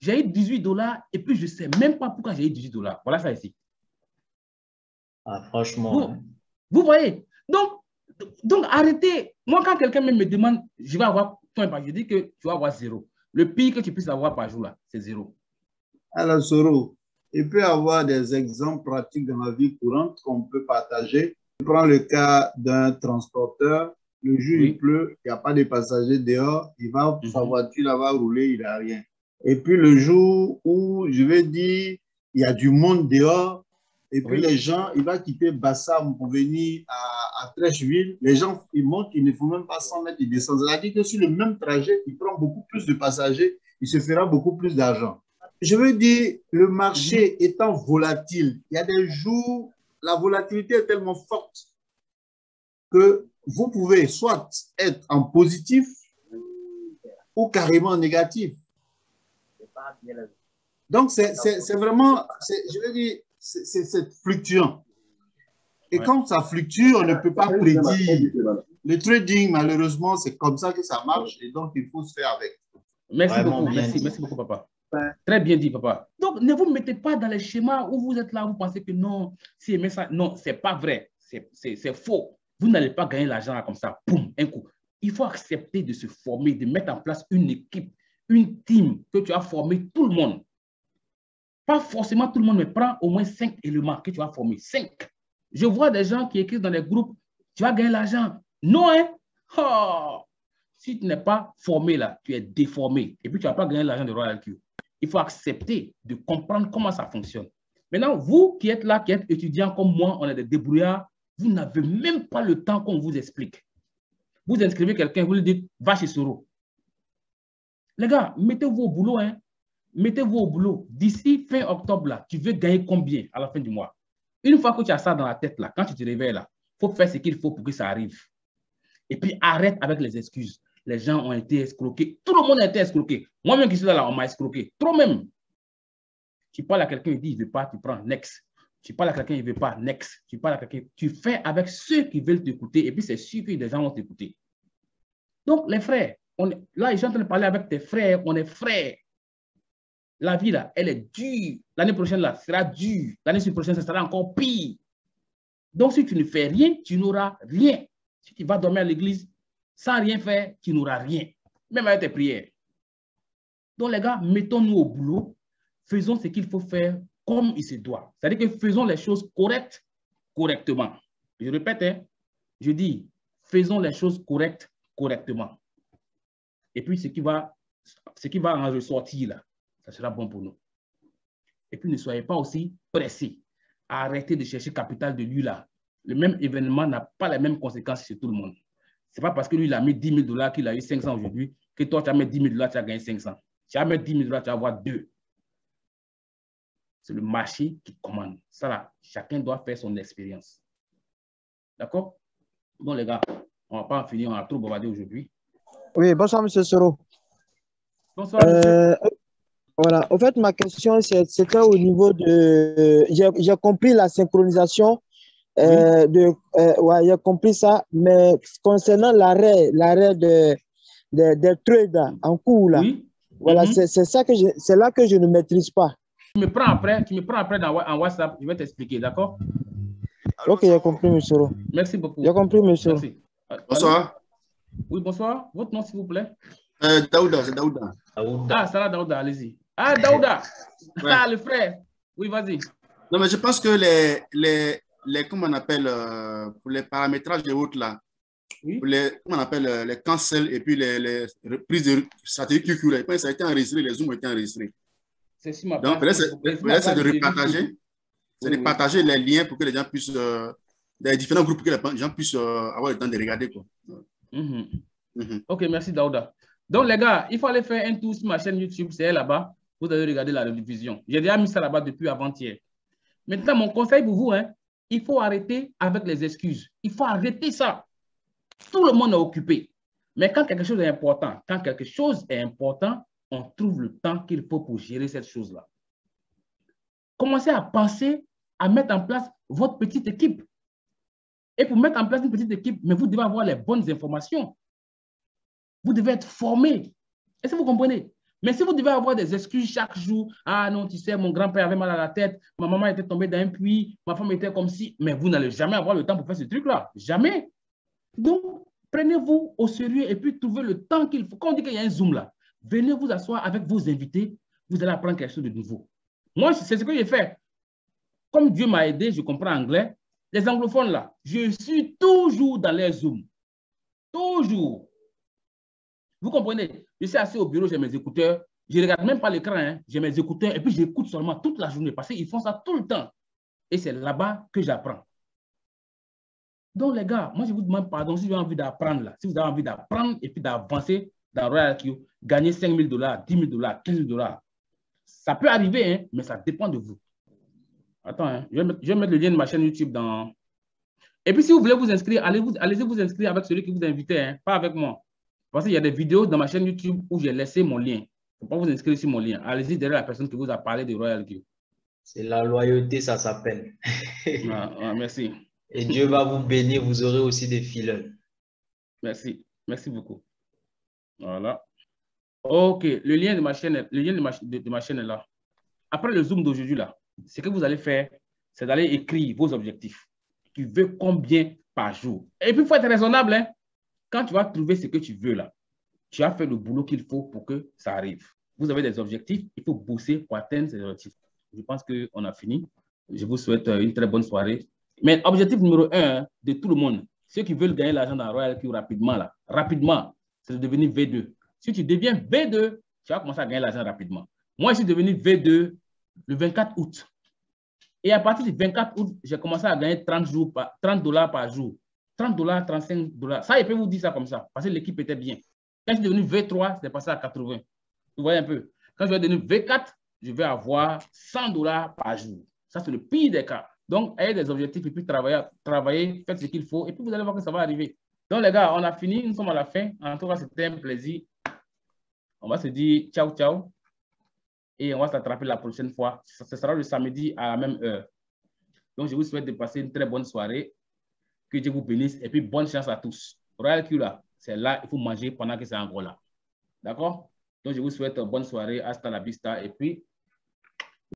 j'ai eu $18 et puis je ne sais même pas pourquoi j'ai eu $18. Voilà ça ici. Ah, franchement. Vous voyez? Donc, arrêtez. Moi, quand quelqu'un me demande, je vais avoir combien par jour, je dis que tu vas avoir 0. Le pire que tu puisses avoir par jour, là, c'est 0. Alors, Soro, il peut y avoir des exemples pratiques dans la vie courante qu'on peut partager. Je prends le cas d'un transporteur. Le jour, il pleut, il n'y a pas de passagers dehors. Sa voiture là, va rouler, il n'a rien. Et puis, le jour où, je vais dire, il y a du monde dehors, et puis les gens, il va quitter Bassam pour venir à Trècheville. Les gens, ils montent, il ne faut même pas 100 mètres, ils descendent. C'est-à-dire que sur le même trajet, il prend beaucoup plus de passagers, il se fera beaucoup plus d'argent. Je veux dire, le marché étant volatile, il y a des jours, la volatilité est tellement forte que vous pouvez soit être en positif ou carrément en négatif. Donc, c'est vraiment, je veux dire, c'est fluctuant. Et quand ça fluctue, on ne peut pas prédire. Le trading, malheureusement, c'est comme ça que ça marche et donc il faut se faire avec. Merci beaucoup, merci beaucoup, papa. Très bien dit, papa. Donc, ne vous mettez pas dans les schémas où vous êtes là, vous pensez que non, si aimez ça, non, c'est pas vrai, c'est faux. Vous n'allez pas gagner l'argent comme ça, boum, un coup. Il faut accepter de se former, de mettre en place une équipe, une team que tu as formé tout le monde. Pas forcément tout le monde, mais prends au moins 5 éléments que tu as formés. 5. Je vois des gens qui écrivent dans les groupes, tu vas gagner l'argent. Non, hein? Oh! Si tu n'es pas formé là, tu es déformé. Et puis tu ne vas pas gagner l'argent de Royal Q. Il faut accepter de comprendre comment ça fonctionne. Maintenant, vous qui êtes là, qui êtes étudiants comme moi, on est des débrouillards, vous n'avez même pas le temps qu'on vous explique. Vous inscrivez quelqu'un, vous lui dites, va chez Soro. Les gars, mettez-vous au boulot, hein? Mettez-vous au boulot. D'ici fin octobre, là, tu veux gagner combien à la fin du mois? Une fois que tu as ça dans la tête, là, quand tu te réveilles, là, il faut faire ce qu'il faut pour que ça arrive. Et puis, arrête avec les excuses. Les gens ont été escroqués. Tout le monde a été escroqué. Moi-même qui suis là, on m'a escroqué. Trop même. Tu parles à quelqu'un, il dit, il ne veut pas, tu prends, next. Tu parles à quelqu'un, il ne veut pas, next. Tu parles à quelqu'un, tu fais avec ceux qui veulent t'écouter. Et puis, c'est sûr que des gens vont t'écouter. Donc, les frères, là, je suis en train de parler avec tes frères, on est frères. La vie, là, elle est dure. L'année prochaine, là, sera dure. L'année prochaine, ça sera encore pire. Donc, si tu ne fais rien, tu n'auras rien. Si tu vas dormir à l'église, sans rien faire, tu n'auras rien. Même avec tes prières. Donc, les gars, mettons-nous au boulot. Faisons ce qu'il faut faire comme il se doit. C'est-à-dire que faisons les choses correctes, correctement. Je répète, hein, je dis, faisons les choses correctes, correctement. Et puis, ce qui va en ressortir, là, ça sera bon pour nous. Et puis, ne soyez pas aussi pressés. Arrêtez de chercher capital de lui, là. Le même événement n'a pas les mêmes conséquences sur tout le monde. Ce n'est pas parce que lui, il a mis 10 000 $, qu'il a eu 500 aujourd'hui, que toi, tu as mis 10 000 $, tu as gagné 500. Tu as mis 10 000 $, tu vas avoir 2. C'est le marché qui commande. Ça, là, chacun doit faire son expérience. D'accord? Bon, les gars, on ne va pas en finir, on a trop bavardé aujourd'hui. Oui, bonsoir, M. Soro. Bonsoir, monsieur. Voilà, en fait, ma question, c'était au niveau de... J'ai compris la synchronisation, ouais, j'ai compris ça, mais concernant l'arrêt des trades en cours, là, voilà, c'est là que je ne maîtrise pas. Tu me prends après en WhatsApp, je vais t'expliquer, d'accord? Ok, j'ai compris, M. Soro. Merci beaucoup. J'ai compris, M. Soro. Merci. Bonsoir. Oui, bonsoir. Votre nom, s'il vous plaît? Daouda, c'est Daouda. Ah, ça va, Daouda, allez-y. Ah, Daouda. Ouais. Ah, le frère. Oui, vas-y. Non, mais je pense que les comment on appelle, pour les paramétrages de route là, oui. Comment on appelle, les cancels et puis les reprises de stratégie QQ là, ça a été enregistré, les zooms ont été enregistrés. C'est si ma Donc, c'est de repartager. C'est de partager les liens pour que les gens puissent, des différents groupes, pour que les gens puissent avoir le temps de regarder, quoi. Ok, merci Daouda. Donc, les gars, il faut aller faire un tour sur ma chaîne YouTube, c'est là-bas. Vous allez regarder la rediffusion. J'ai déjà mis ça là-bas depuis avant-hier. Maintenant, mon conseil pour vous, hein, il faut arrêter avec les excuses. Il faut arrêter ça. Tout le monde est occupé. Mais quand quelque chose est important, on trouve le temps qu'il faut pour gérer cette chose-là. Commencez à penser à mettre en place votre petite équipe. Et pour mettre en place une petite équipe, mais vous devez avoir les bonnes informations. Vous devez être formé. Est-ce que vous comprenez? Mais si vous devez avoir des excuses chaque jour, ah non, tu sais, mon grand-père avait mal à la tête, ma maman était tombée dans un puits, ma femme était comme si, mais vous n'allez jamais avoir le temps pour faire ce truc-là. Jamais. Donc, prenez-vous au sérieux et puis trouvez le temps qu'il faut. Quand on dit qu'il y a un Zoom là, venez vous asseoir avec vos invités, vous allez apprendre quelque chose de nouveau. Moi, c'est ce que j'ai fait. Comme Dieu m'a aidé, je comprends anglais. Les anglophones là, je suis toujours dans les Zooms. Toujours. Vous comprenez? Je suis assis au bureau, j'ai mes écouteurs. Je ne regarde même pas l'écran, hein. J'ai mes écouteurs et puis j'écoute seulement toute la journée parce qu'ils font ça tout le temps. Et c'est là-bas que j'apprends. Donc, les gars, moi, je vous demande pardon si vous avez envie d'apprendre là. Si vous avez envie d'apprendre et puis d'avancer dans Royal IQ, gagner $5 000, $10 000, $15 000. Ça peut arriver, hein, mais ça dépend de vous. Attends, hein, je vais mettre le lien de ma chaîne YouTube dans... Et puis, si vous voulez vous inscrire, allez-y vous inscrire avec celui qui vous invitait, hein, pas avec moi. Parce qu'il y a des vidéos dans ma chaîne YouTube où j'ai laissé mon lien. Il ne faut pas vous inscrire sur mon lien. Allez-y derrière la personne qui vous a parlé de Royal IQ. C'est la loyauté, ça s'appelle. Merci. Et Dieu va vous bénir, vous aurez aussi des filets. Merci. Merci beaucoup. Voilà. OK. Le lien de ma chaîne, est là. Après le Zoom d'aujourd'hui, là, ce que vous allez faire, c'est d'aller écrire vos objectifs. Tu veux combien par jour? Et puis, il faut être raisonnable. Hein? Quand tu vas trouver ce que tu veux, là, tu as fait le boulot qu'il faut pour que ça arrive. Vous avez des objectifs, il faut bosser pour atteindre ces objectifs. Je pense qu'on a fini. Je vous souhaite une très bonne soirée. Mais objectif numéro 1 de tout le monde, ceux qui veulent gagner l'argent dans Royal IQ rapidement, c'est de devenir V2. Si tu deviens V2, tu vas commencer à gagner l'argent rapidement. Moi, je suis devenu V2 le 24 août. Et à partir du 24 août, j'ai commencé à gagner $30 par jour. $30, $35. Ça, je peux vous dire ça comme ça, parce que l'équipe était bien. Quand je suis devenu V3, c'est passé à 80. Vous voyez un peu. Quand je vais devenir V4, je vais avoir $100 par jour. Ça, c'est le pire des cas. Donc, ayez des objectifs et puis travaillez, faites ce qu'il faut et puis vous allez voir que ça va arriver. Donc, les gars, on a fini. Nous sommes à la fin. En tout cas, c'était un plaisir. On va se dire ciao, ciao. Et on va s'attraper la prochaine fois. Ce sera le samedi à la même heure. Donc, je vous souhaite de passer une très bonne soirée. Que Dieu vous bénisse et puis bonne chance à tous. Royal Q, là, c'est là, il faut manger pendant que c'est encore là. D'accord? Donc, je vous souhaite bonne soirée. Hasta la vista et puis